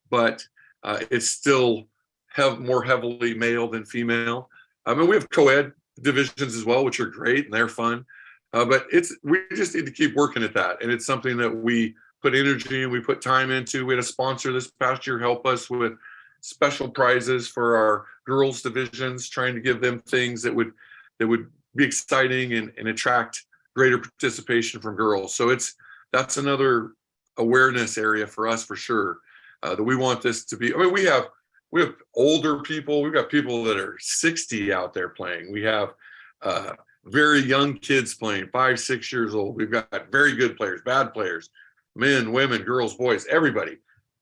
but it's still more heavily male than female. I mean, we have co-ed divisions as well, which are great and they're fun. But we just need to keep working at that. And it's something that we put energy and we put time into. We had a sponsor this past year help us with special prizes for our girls divisions, trying to give them things that would be exciting and attract greater participation from girls. So that's another awareness area for us for sure, that we want this to be. I mean, we have older people. We've got people that are 60 out there playing. We have very young kids playing, 5, 6 years old. We've got very good players, bad players, men, women, girls, boys, everybody.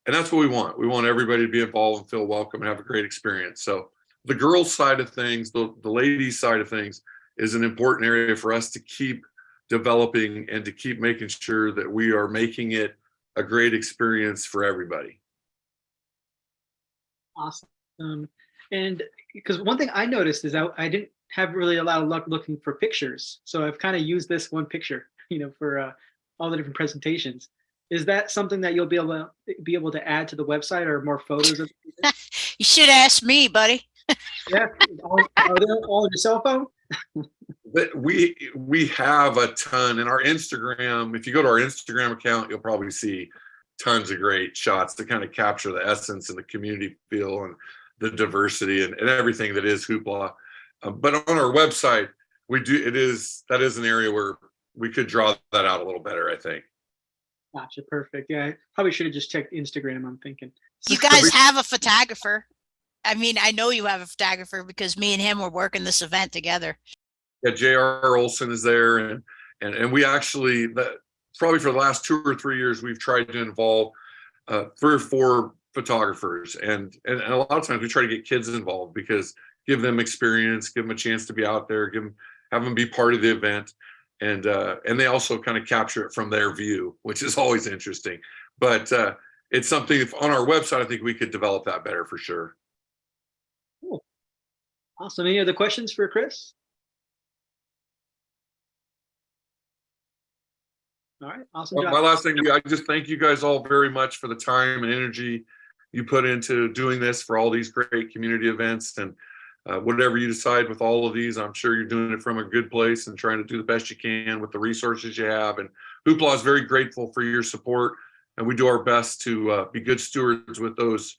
And that's what we want. We want everybody to be involved and feel welcome and have a great experience. So the girls side of things, the ladies side of things is an important area for us to keep developing and to keep making sure that we are making it a great experience for everybody. Awesome. And because one thing I noticed is I didn't have really a lot of luck looking for pictures. So I've kind of used this one picture, for all the different presentations. Is that something that you'll be able to add to the website, or more photos of? You should ask me, buddy. Yeah, are they all on your cell phone? But we have a ton in our Instagram. If you go to our Instagram account, you'll probably see tons of great shots to kind of capture the essence and the community feel and the diversity and everything that is Hoopla. But on our website, that is an area where we could draw that out a little better, I think. Gotcha, perfect. Yeah, I probably should have just checked Instagram, I'm thinking. You guys have a photographer. I mean, I know you have a photographer because me and him were working this event together. Yeah, J.R. Olson is there, and we actually, probably for the last 2 or 3 years, we've tried to involve 3 or 4 photographers, and a lot of times we try to get kids involved because give them experience, give them a chance to be out there, have them be part of the event, and they also kind of capture it from their view, which is always interesting. But it's something on our website, I think we could develop that better for sure. Cool. Awesome. Any other questions for Chris? All right, awesome job. My last thing, I just thank you guys all very much for the time and energy you put into doing this for all these great community events. And whatever you decide with all of these, I'm sure you're doing it from a good place and trying to do the best you can with the resources you have. And Hoopla is very grateful for your support. And we do our best to be good stewards with those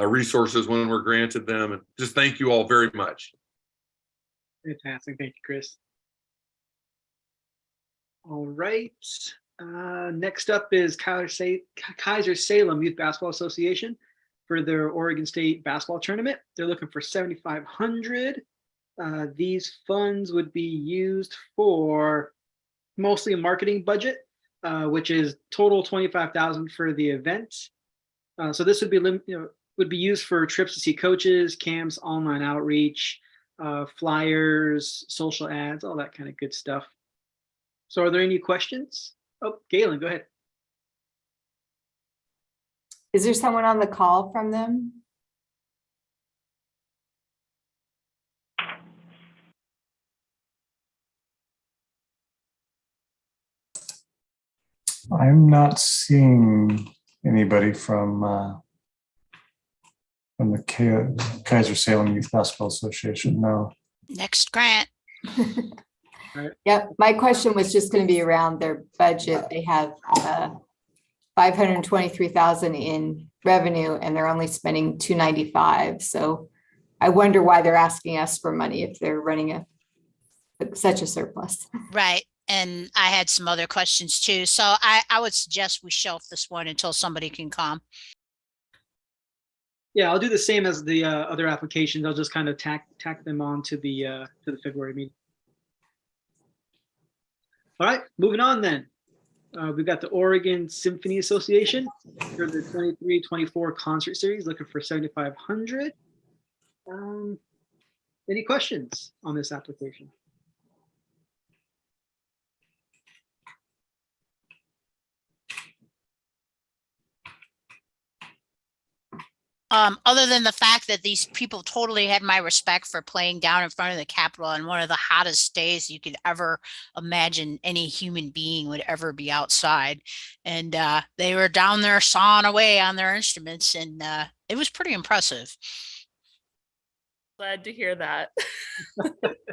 resources when we're granted them. And just thank you all very much. Fantastic. Thank you, Chris. All right. Next up is Kaiser Salem Youth Basketball Association for their Oregon State basketball tournament. They're looking for $7,500. These funds would be used for mostly a marketing budget, which is total $25,000 for the event. So this would be used for trips to see coaches, camps, online outreach, flyers, social ads, all that kind of good stuff. So are there any questions? Oh, Galen, go ahead. Is there someone on the call from them? I'm not seeing anybody from the Kaiser Salem Youth Basketball Association. No. Next grant. Yep, my question was just going to be around their budget. They have $523,000 in revenue and they're only spending $295,000. So I wonder why they're asking us for money if they're running such a surplus. Right. And I had some other questions too. So I would suggest we shelf this one until somebody can come. Yeah, I'll do the same as the other applications. I'll just kind of tack them on to the February meeting. All right, moving on then. We've got the Oregon Symphony Association for the 23-24 concert series, looking for $7,500. Any questions on this application? Other than the fact that these people totally had my respect for playing down in front of the Capitol on one of the hottest days you could ever imagine any human being would ever be outside. And they were down there sawing away on their instruments, and it was pretty impressive. Glad to hear that.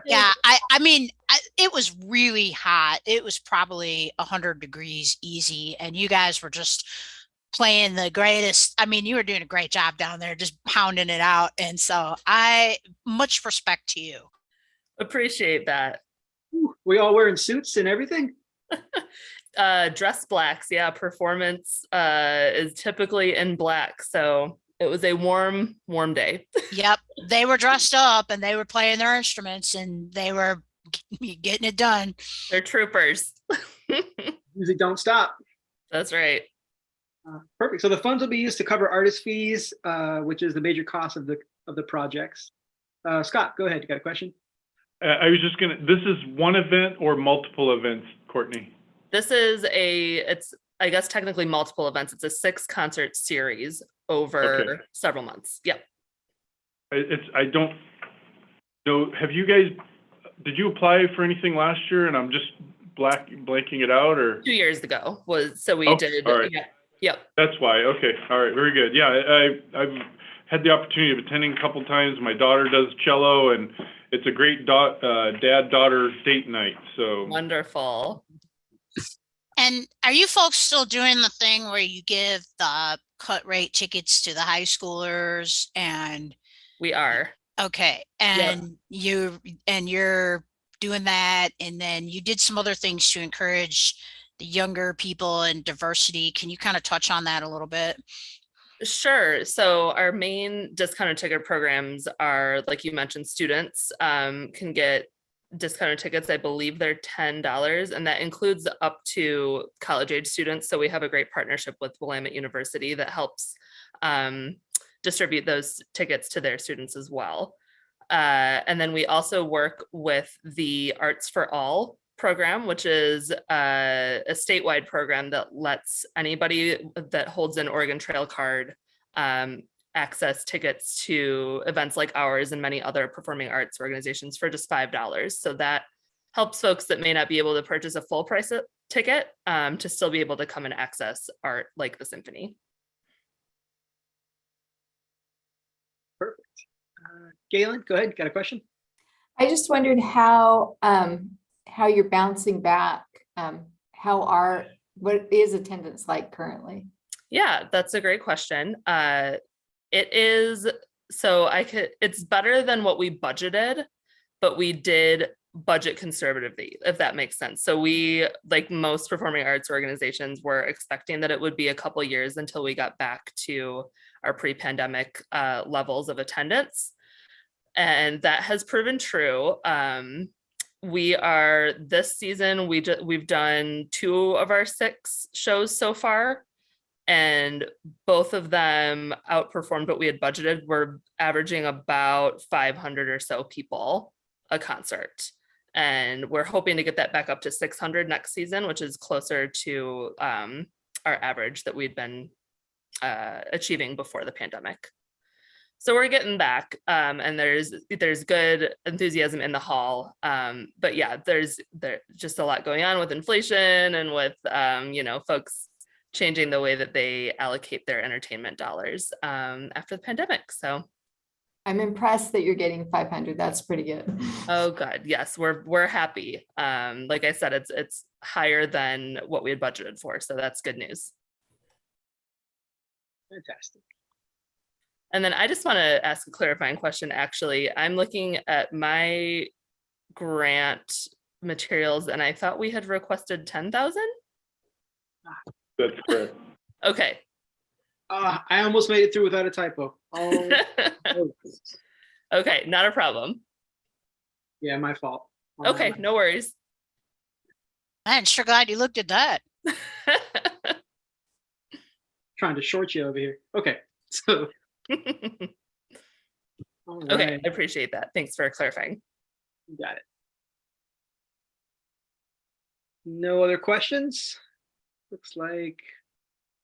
Yeah, I mean, it was really hot. It was probably 100 degrees easy, and you guys were just playing the greatest. I mean, you were doing a great job down there, just pounding it out. And so much respect to you. Appreciate that. We all wearing suits and everything? Dress blacks, yeah. Performance is typically in black. So it was a warm day. Yep. They were dressed up and they were playing their instruments and they were getting it done. They're troopers. Music don't stop. That's right. Perfect. So the funds will be used to cover artist fees, which is the major cost of the projects. Scott, go ahead. You got a question? I was just this is one event or multiple events, Courtney? This is it's I guess technically multiple events. It's a 6-concert series over several months. Yep. I don't know. Did you apply for anything last year and I'm just blanking it out, or? 2 years ago we did. All right. Yeah. Yep. That's why. Okay. All right. Very good. Yeah. I've had the opportunity of attending a couple times. My daughter does cello and it's a great dad-daughter date night. So wonderful. And are you folks still doing the thing where you give the cut rate tickets to the high schoolers? And we are. Okay. And you're doing that. And then you did some other things to encourage the younger people and diversity. Can you kind of touch on that a little bit? Sure. So our main discounted ticket programs are, like you mentioned, students can get discounted tickets. I believe they're $10, and that includes up to college age students. So we have a great partnership with Willamette University that helps distribute those tickets to their students as well. And then we also work with the Arts for All program, which is a statewide program that lets anybody that holds an Oregon Trail card access tickets to events like ours and many other performing arts organizations for just $5. So that helps folks that may not be able to purchase a full price ticket to still be able to come and access art like the symphony. Perfect. Galen, go ahead. Got a question? I just wondered how you're bouncing back. What is attendance like currently? Yeah, that's a great question. It is, it's better than what we budgeted, but we did budget conservatively, if that makes sense. So we, like most performing arts organizations, were expecting that it would be a couple years until we got back to our pre-pandemic levels of attendance. And that has proven true. This season, we've done 2 of our 6 shows so far, and both of them outperformed what we had budgeted. We're averaging about 500 or so people a concert. And we're hoping to get that back up to 600 next season, which is closer to our average that we'd been achieving before the pandemic. So we're getting back, and there's good enthusiasm in the hall. But yeah, there's just a lot going on with inflation and with folks changing the way that they allocate their entertainment dollars after the pandemic. So I'm impressed that you're getting 500. That's pretty good. Oh, good. Yes, we're happy. Like I said, it's higher than what we had budgeted for, so that's good news. Fantastic. And then I just want to ask a clarifying question. Actually, I'm looking at my grant materials, and I thought we had requested 10,000. That's correct. Okay. I almost made it through without a typo. Oh. Okay, not a problem. Yeah, my fault. Okay, no worries. I'm sure glad you looked at that. Trying to short you over here. Okay, so. Okay, Right. I appreciate that. Thanks for clarifying. You got it. No other questions? Looks like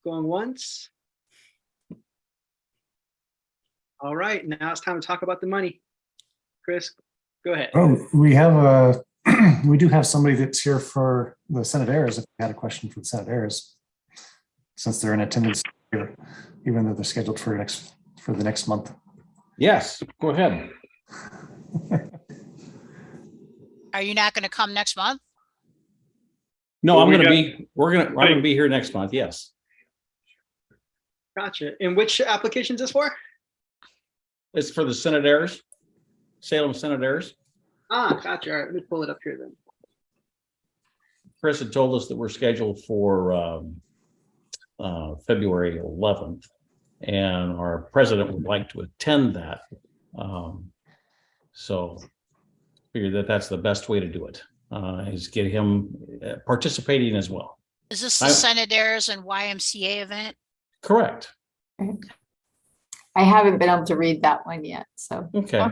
going once. All right, now it's time to talk about the money. Chris, go ahead. Oh, we do have somebody that's here for the Senate heirs. If you had a question for the Senate heirs, since they're in attendance here, even though they're scheduled for the next month. Yes, go ahead. Are you not going to come next month? No, Well, I'm we going to got- be, I'm going to be here next month. Yes. Gotcha. And which application is this for? It's for the Senate heirs, Salem Senate heirs. Ah, gotcha. All right, let me pull it up here then. Chris had told us that we're scheduled for February 11th, and our president would like to attend that. So figure that that's the best way to do it, is get him participating as well. Is this the Senators and YMCA event? Correct. I haven't been able to read that one yet, so. Okay.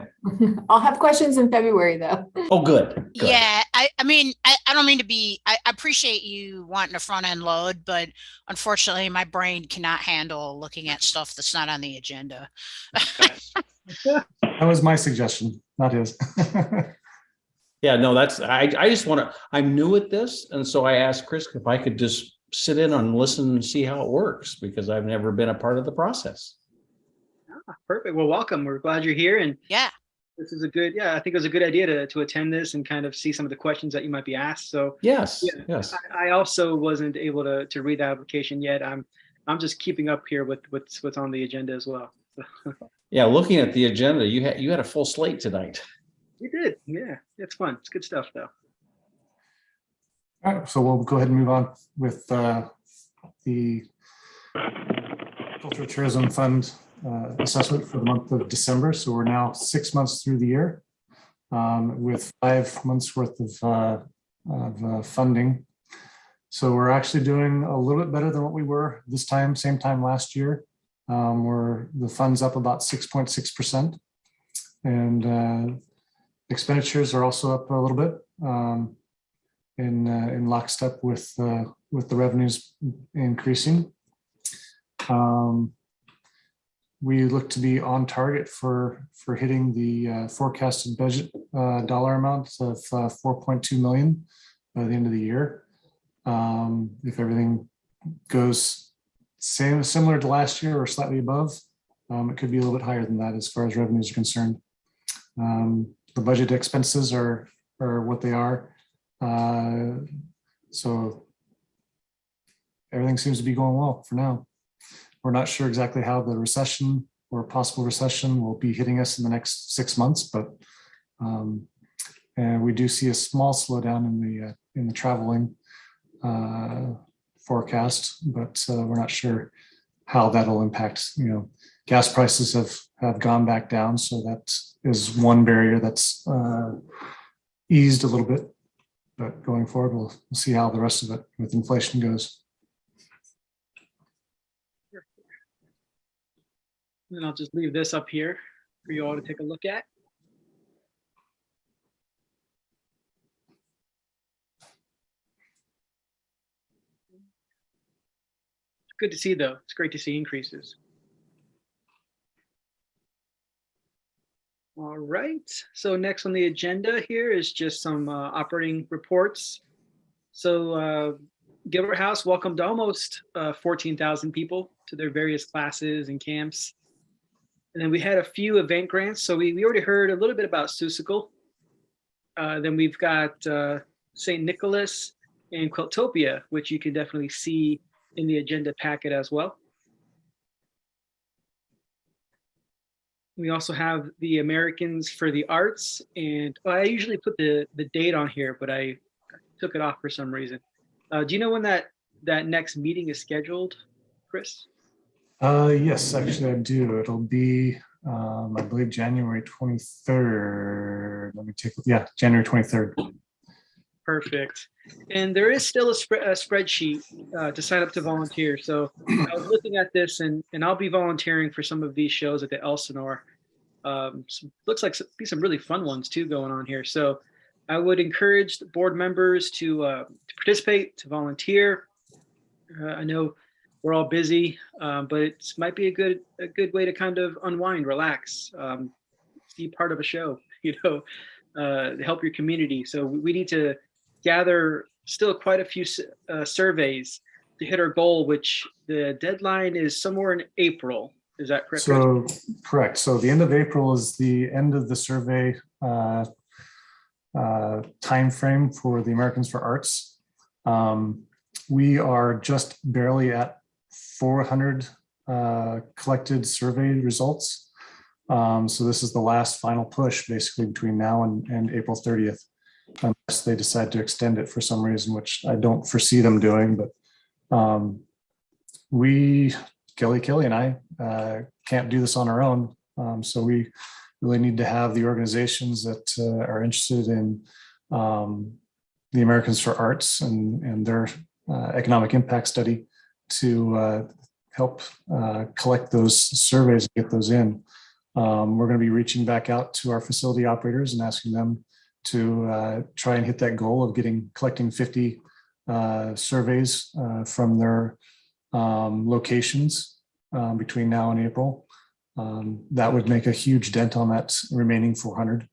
I'll have questions in February though. Oh, good. Good. Yeah, I mean, I don't mean to be, I appreciate you wanting a front end load, but unfortunately my brain cannot handle looking at stuff that's not on the agenda. That was my suggestion, not his. Yeah, no, I just want to, I'm new at this. And so I asked Chris if I could just sit in and listen and see how it works, because I've never been a part of the process. Ah, perfect. Well, welcome. We're glad you're here. And yeah, this is I think it was a good idea to attend this and kind of see some of the questions that you might be asked. So yes, yeah, yes. I also wasn't able to read the application yet. I'm just keeping up here with what's on the agenda as well. Yeah, looking at the agenda, you had a full slate tonight. We did. Yeah, it's fun. It's good stuff though. All right, so we'll go ahead and move on with the Cultural Tourism Fund assessment for the month of December. So we're now 6 months through the year with 5 months worth of funding. So we're actually doing a little bit better than what we were this time, same time last year. The fund's up about 6.6%, and expenditures are also up a little bit in lockstep with the revenues increasing. We look to be on target for hitting the forecasted budget dollar amount of 4.2 million by the end of the year. If everything goes similar to last year or slightly above, it could be a little bit higher than that as far as revenues are concerned. The budget expenses are what they are. So everything seems to be going well for now. We're not sure exactly how the recession or possible recession will be hitting us in the next 6 months, but and we do see a small slowdown in the traveling forecast, but we're not sure how that'll impact. Gas prices have gone back down, so that is one barrier that's eased a little bit. But going forward, we'll see how the rest of it with inflation goes. And I'll just leave this up here for you all to take a look at. Good to see though. It's great to see increases. All right. So next on the agenda here is just some operating reports. So Gilbert House welcomed almost 14,000 people to their various classes and camps. And then we had a few event grants. So we already heard a little bit about Seussical. Then we've got St. Nicholas and Quiltopia, which you can definitely see in the agenda packet as well. We also have the Americans for the Arts. And I usually put the date on here, but I took it off for some reason. Do you know when that next meeting is scheduled, Chris? Yes, actually I do. It'll be, I believe, January 23rd. Let me take, yeah, January 23rd. Perfect. And there is still a spreadsheet to sign up to volunteer. So I was looking at this, and I'll be volunteering for some of these shows at the Elsinore. Looks like be some really fun ones too going on here. So I would encourage the board members to participate, to volunteer. I know we're all busy, but it might be a good way to kind of unwind, relax, be part of a show, help your community. So we need to gather still quite a few surveys to hit our goal, which the deadline is somewhere in April. Is that correct? So correct. So the end of April is the end of the survey time frame for the Americans for Arts. We are just barely at 400 collected survey results. So this is the last final push basically between now and April 30th, unless they decide to extend it for some reason, which I don't foresee them doing. But Kelly and I can't do this on our own. So we really need to have the organizations that are interested in the Americans for Arts and their economic impact study to help collect those surveys and get those in. We're going to be reaching back out to our facility operators and asking them to try and hit that goal of collecting 50 surveys from their locations between now and April. That would make a huge dent on that remaining 400.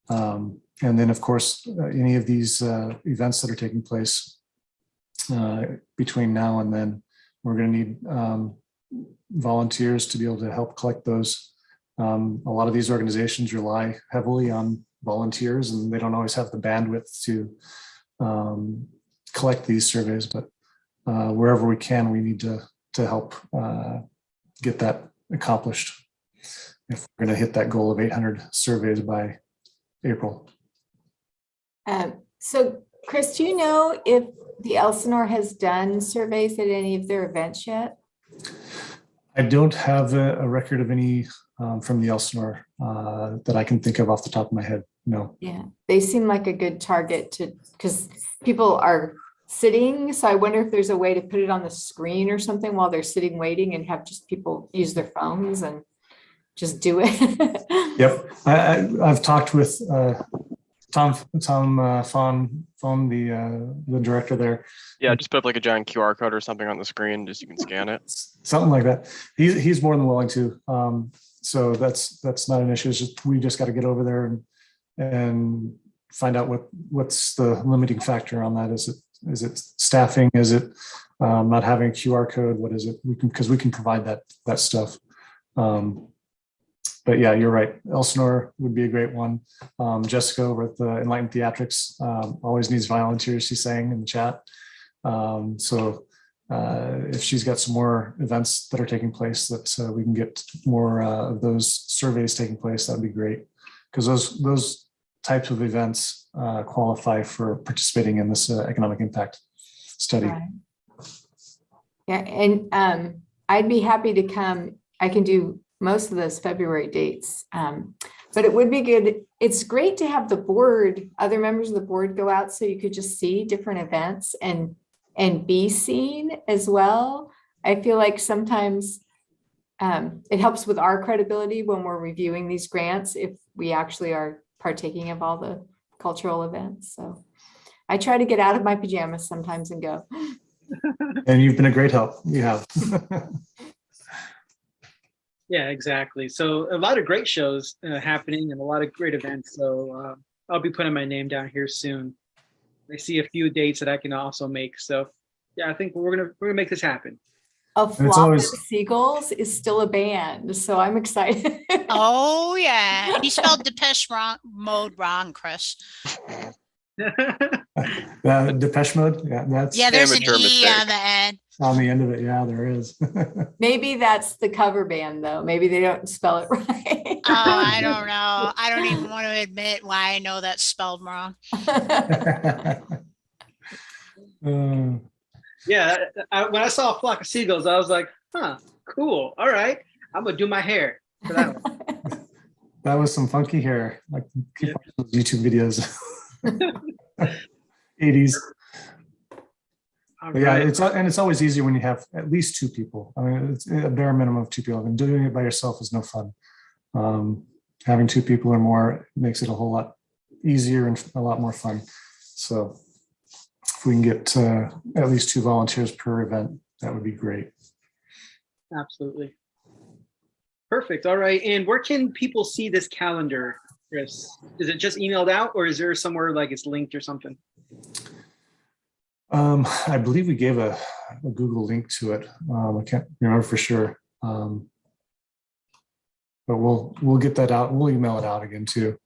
And then, of course, any of these events that are taking place between now and then, we're going to need volunteers to be able to help collect those. A lot of these organizations rely heavily on volunteers, and they don't always have the bandwidth to collect these surveys, but wherever we can, we need to help get that accomplished if we're going to hit that goal of 800 surveys by April. So Chris, do you know if the Elsinore has done surveys at any of their events yet? I don't have a record of any from the Elsinore that I can think of off the top of my head. No. Yeah, they seem like a good target because people are sitting. So I wonder if there's a way to put it on the screen or something while they're sitting waiting and have just people use their phones and just do it. Yep. I've talked with Tom Fawn, the director there. Yeah, just put up like a giant QR code or something on the screen, just you can scan it. Something like that. He's more than willing to. So that's not an issue. It's just we just got to get over there and find out what's the limiting factor on that. Is it staffing? Is it not having a QR code? What is it? Because we can provide that stuff. But yeah, you're right. Elsinore would be a great one. Jessica over at the Enlightened Theatrics always needs volunteers, she's saying in the chat. So if she's got some more events that are taking place that we can get more of those surveys taking place, that'd be great. Because those types of events qualify for participating in this economic impact study. Right. Yeah, and I'd be happy to come. I can do most of those February dates, but it would be good. It's great to have the board, other members of the board go out so you could just see different events and be seen as well. I feel like sometimes it helps with our credibility when we're reviewing these grants if we actually are partaking of all the cultural events. So I try to get out of my pajamas sometimes and go. And you've been a great help. You have. Yeah, exactly. So a lot of great shows happening and a lot of great events. So I'll be putting my name down here soon. I see a few dates that I can also make. So yeah, I think we're gonna make this happen. A Flock of Seagulls is still a band, so I'm excited. Oh yeah, and you spelled Depeche Mode wrong, Chris. Depeche Mode. Yeah, there's an E on the end. On the end of it, yeah, there is. Maybe that's the cover band, though. Maybe they don't spell it right. Oh, I don't know. I don't even want to admit why I know that's spelled wrong. Yeah, when I saw a Flock of Seagulls, I was like, huh, cool. All right, I'm going to do my hair for that one. That was some funky hair, like keep watching those YouTube videos. 80s. But yeah, it's always easier when you have at least two people. I mean, it's a bare minimum of two people. And doing it by yourself is no fun. Having two people or more makes it a whole lot easier and a lot more fun. So if we can get at least two volunteers per event, that would be great. Absolutely. Perfect. All right. And where can people see this calendar, Chris? Is it just emailed out, or is there somewhere like it's linked or something? I believe we gave a Google link to it. I can't remember for sure. But we'll get that out. We'll email it out again too.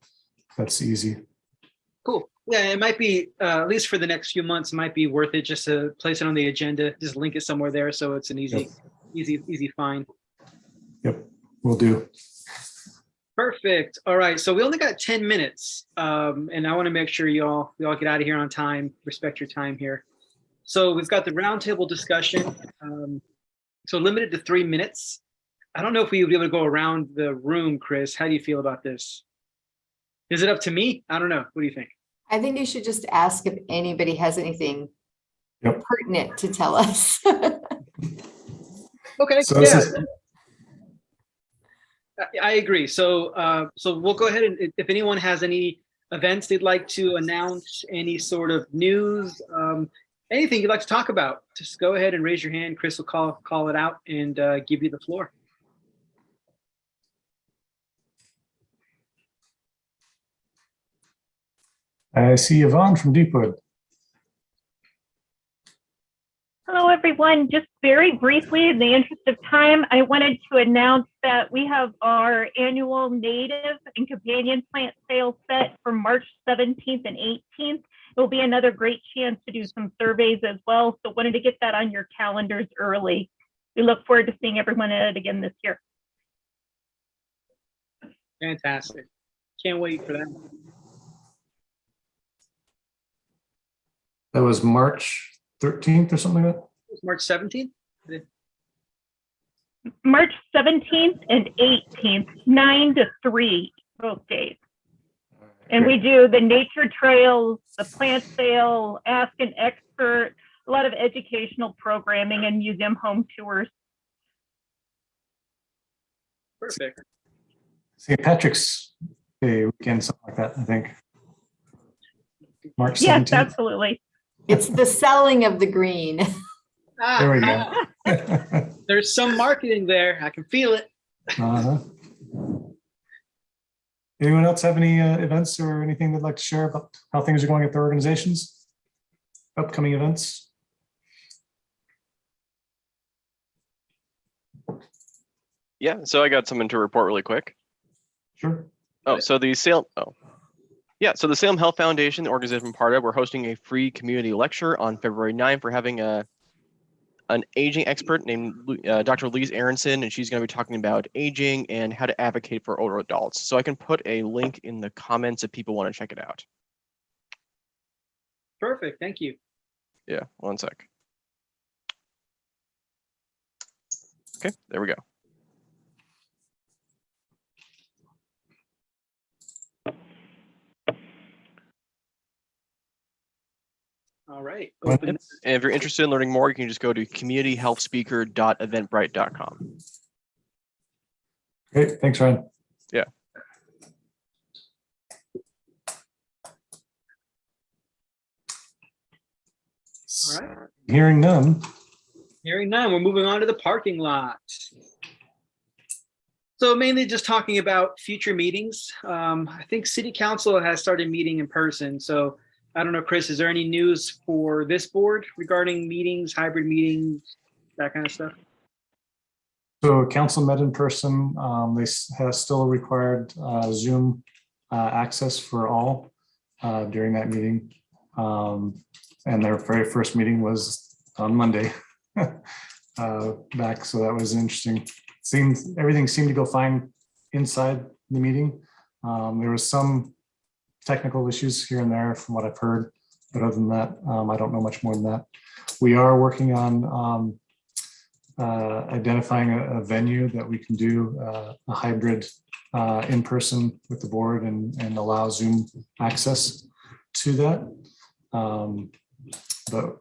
That's easy. Cool. Yeah, it might be, at least for the next few months, it might be worth it just to place it on the agenda, just link it somewhere there so it's an easy find. Yep, we'll do. Perfect. All right, so we only got 10 minutes, and I want to make sure we all get out of here on time, respect your time here. So we've got the roundtable discussion, so limited to 3 minutes. I don't know if we would be able to go around the room, Chris. How do you feel about this? Is it up to me? I don't know. What do you think? I think you should just ask if anybody has anything pertinent to tell us. Okay. So Yeah. I agree. So so we'll go ahead and if anyone has any events they'd like to announce, any sort of news, anything you'd like to talk about, just go ahead and raise your hand. Chris will call it out and give you the floor. I see Yvonne from Deepwood. Hello, everyone. Just very briefly, in the interest of time, I wanted to announce that we have our annual native and companion plant sales set for March 17th and 18th. It will be another great chance to do some surveys as well. So wanted to get that on your calendars early. We look forward to seeing everyone at it again this year. Fantastic. Can't wait for that. That was March 13th or something like that? March 17th? March 17th and 18th, 9 to 3, both days. And we do the nature trails, the plant sale, ask an expert, a lot of educational programming and museum home tours. Perfect. St. Patrick's Day weekend, something like that, I think. March 17th. Yes, absolutely. It's the selling of the green. There we go. There's some marketing there. I can feel it. Anyone else have any events or anything they'd like to share about how things are going at their organizations? Upcoming events? Yeah, so I got something to report really quick. Sure. Oh, so the Salem, yeah, so the Salem Health Foundation, the organization I'm part of, we're hosting a free community lecture on February 9th. We're having an aging expert named Dr. Lise Aronson, and she's going to be talking about aging and how to advocate for older adults. So I can put a link in the comments if people want to check it out. Perfect. Thank you. Yeah, one sec. Okay, there we go. All right. And if you're interested in learning more, you can just go to communityhealthspeaker.eventbrite.com. Great. Thanks, Ryan. Yeah. All right. Hearing none. Hearing none, we're moving on to the parking lot. So mainly just talking about future meetings. I think City Council has started meeting in person. So I don't know, Chris, is there any news for this board regarding meetings, hybrid meetings, that kind of stuff? So council met in person. They have still required Zoom access for all during that meeting. And their very first meeting was on Monday back. So that was interesting. Everything seemed to go fine inside the meeting. There was some technical issues here and there from what I've heard, but other than that, I don't know much more than that. We are working on identifying a venue that we can do a hybrid in person with the board and allow Zoom access to that. But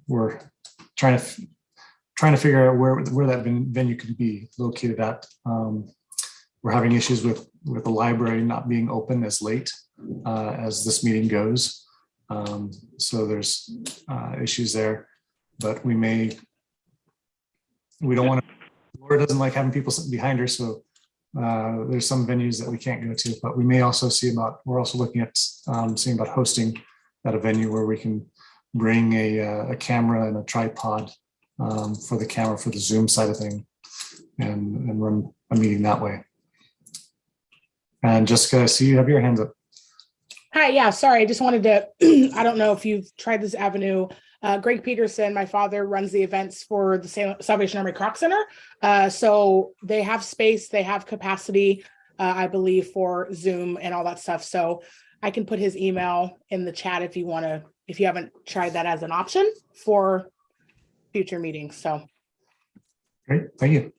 we're trying to figure out where that venue could be located at. We're having issues with the library not being open as late as this meeting goes. So there's issues there, but we don't want to Laura doesn't like having people sitting behind her, so there's some venues that we can't go to, but we may also see about, we're also looking at seeing about hosting at a venue where we can bring a camera and a tripod for the camera for the Zoom side of thing and run a meeting that way. And Jessica, I see you have your hands up. Hi, yeah, sorry. I just wanted to, I don't know if you've tried this avenue. Greg Peterson, my father, runs the events for the Salvation Army Croc Center. So they have space, they have capacity, I believe, for Zoom and all that stuff. So I can put his email in the chat if you want to, if you haven't tried that as an option for future meetings. So Great, thank you.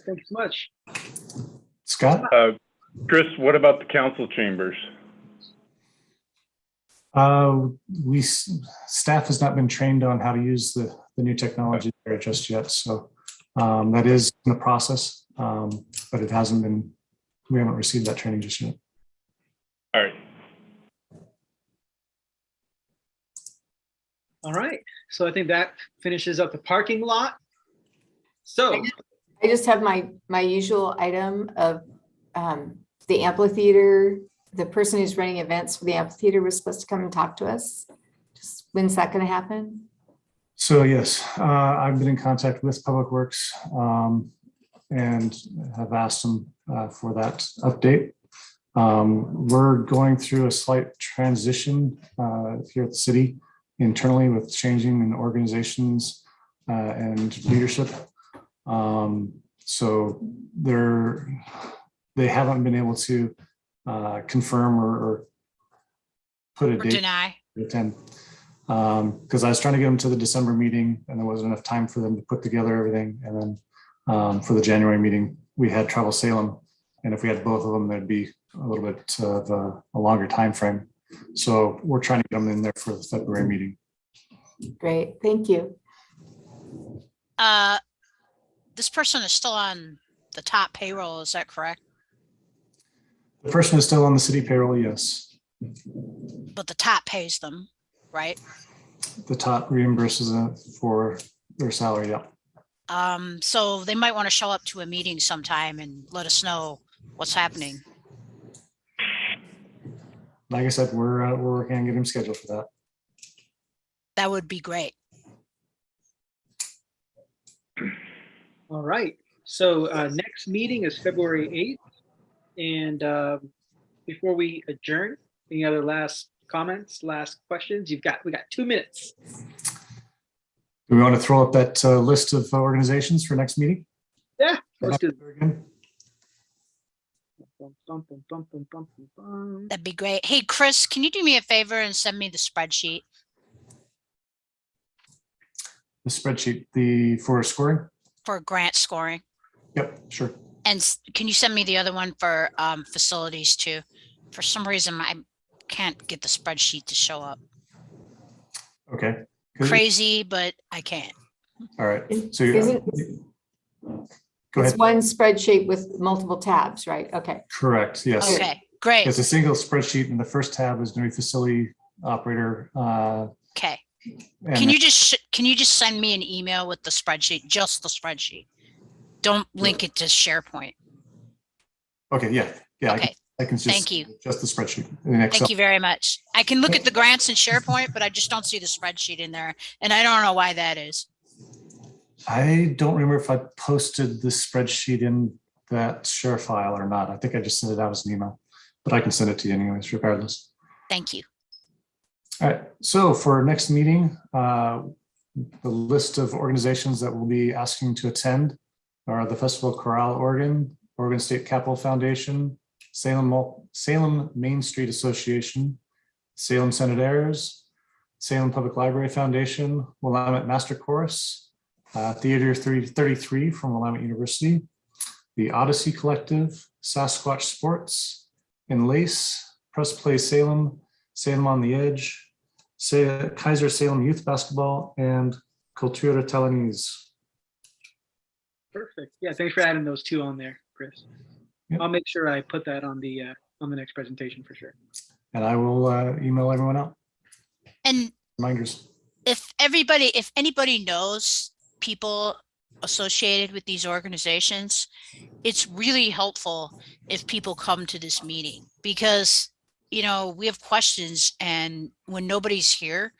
Thanks so much. Scott? Chris, what about the council chambers? Staff has not been trained on how to use the new technology there just yet. So that is in the process, but it hasn't been, we haven't received that training just yet. All right. All right. So I think that finishes up the parking lot. So I just have my usual item of the amphitheater. The person who's running events for the amphitheater was supposed to come and talk to us. Just when's that going to happen? So yes, I've been in contact with Public Works and have asked them for that update. We're going through a slight transition here at the city internally with changing in organizations and leadership. So they haven't been able to confirm or put a date deny to attend. Because I was trying to get them to the December meeting and there wasn't enough time for them to put together everything. And then for the January meeting, we had Travel Salem. And if we had both of them, there'd be a little bit of a longer time frame. So we're trying to get them in there for the February meeting. Great, thank you. This person is still on the top payroll, is that correct? The person is still on the city payroll, yes. But the top pays them, right? The top reimburses for their salary, yeah. So they might want to show up to a meeting sometime and let us know what's happening. Like I said, we're working on getting them scheduled for that. That would be great. all right. So next meeting is February 8th. And before we adjourn, any other last comments, last questions? We got 2 minutes. Do we want to throw up that list of organizations for next meeting? Yeah, let's do it. Again? That'd be great. Hey, Chris, can you do me a favor and send me the spreadsheet? The spreadsheet, for scoring? For grant scoring. Yep, sure. And can you send me the other one for facilities too? For some reason, I can't get the spreadsheet to show up. Okay. Crazy, but I can't. All right. So go It's ahead. one spreadsheet with multiple tabs, right? Okay. Correct. Yes. Okay, great. It's a single spreadsheet, and the first tab is going to be facility operator. Okay. And Can you just send me an email with the spreadsheet, just the spreadsheet? Don't link it to SharePoint. Okay. Yeah. Yeah. Okay. I can just, Thank you. Just the spreadsheet. In Excel. Thank you very much. I can look at the grants in SharePoint, but I just don't see the spreadsheet in there. And I don't know why that is. I don't remember if I posted the spreadsheet in that share file or not. I think I just sent it out as an email, but I can send it to you anyways, regardless. Thank you. All right. So for our next meeting, the list of organizations that we'll be asking to attend are the Festival of Corral, Oregon State Capitol Foundation, Salem Main Street Association, Salem Senate Heirs, Salem Public Library Foundation, Willamette Master Chorus, Theater 333 from Willamette University, the Odyssey Collective, Sasquatch Sports, Enlace, Press Play Salem, Salem on the Edge, Kaiser Salem Youth Basketball, and Cultura Telenese. Perfect. Yeah, thanks for adding those two on there, Chris. Yep. I'll make sure I put that on the next presentation for sure. And I will email everyone out. And reminders. If anybody knows people associated with these organizations, it's really helpful if people come to this meeting because, you know, we have questions and when nobody's here,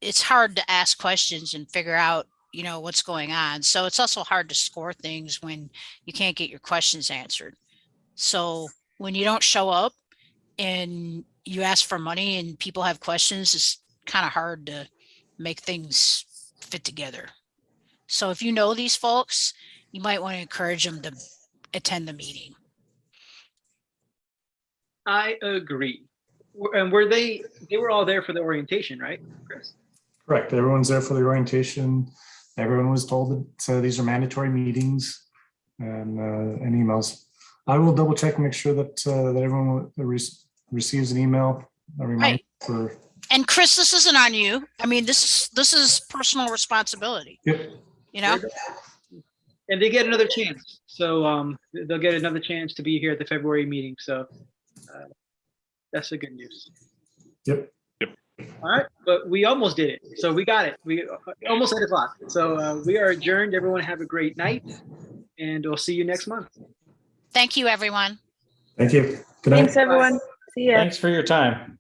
it's hard to ask questions and figure out, you know, what's going on. So it's also hard to score things when you can't get your questions answered. So when you don't show up and you ask for money and people have questions, it's kind of hard to make things fit together. So if you know these folks, you might want to encourage them to attend the meeting. I agree. And were they were all there for the orientation, right, Chris? Correct. Everyone's there for the orientation. Everyone was told that these are mandatory meetings and emails. I will double check and make sure that that everyone receives an email, a reminder for. And Chris, this isn't on you. I mean, this is personal responsibility. Yep. You know. And they get another chance. So they'll get another chance to be here at the February meeting. So that's the good news. Yep. All right, but we almost did it. So we got it. We almost 8 o'clock. So we are adjourned. Everyone have a great night, and we'll see you next month. Thank you, everyone. Thank you. Good night. Thanks, everyone. See ya. Thanks for your time.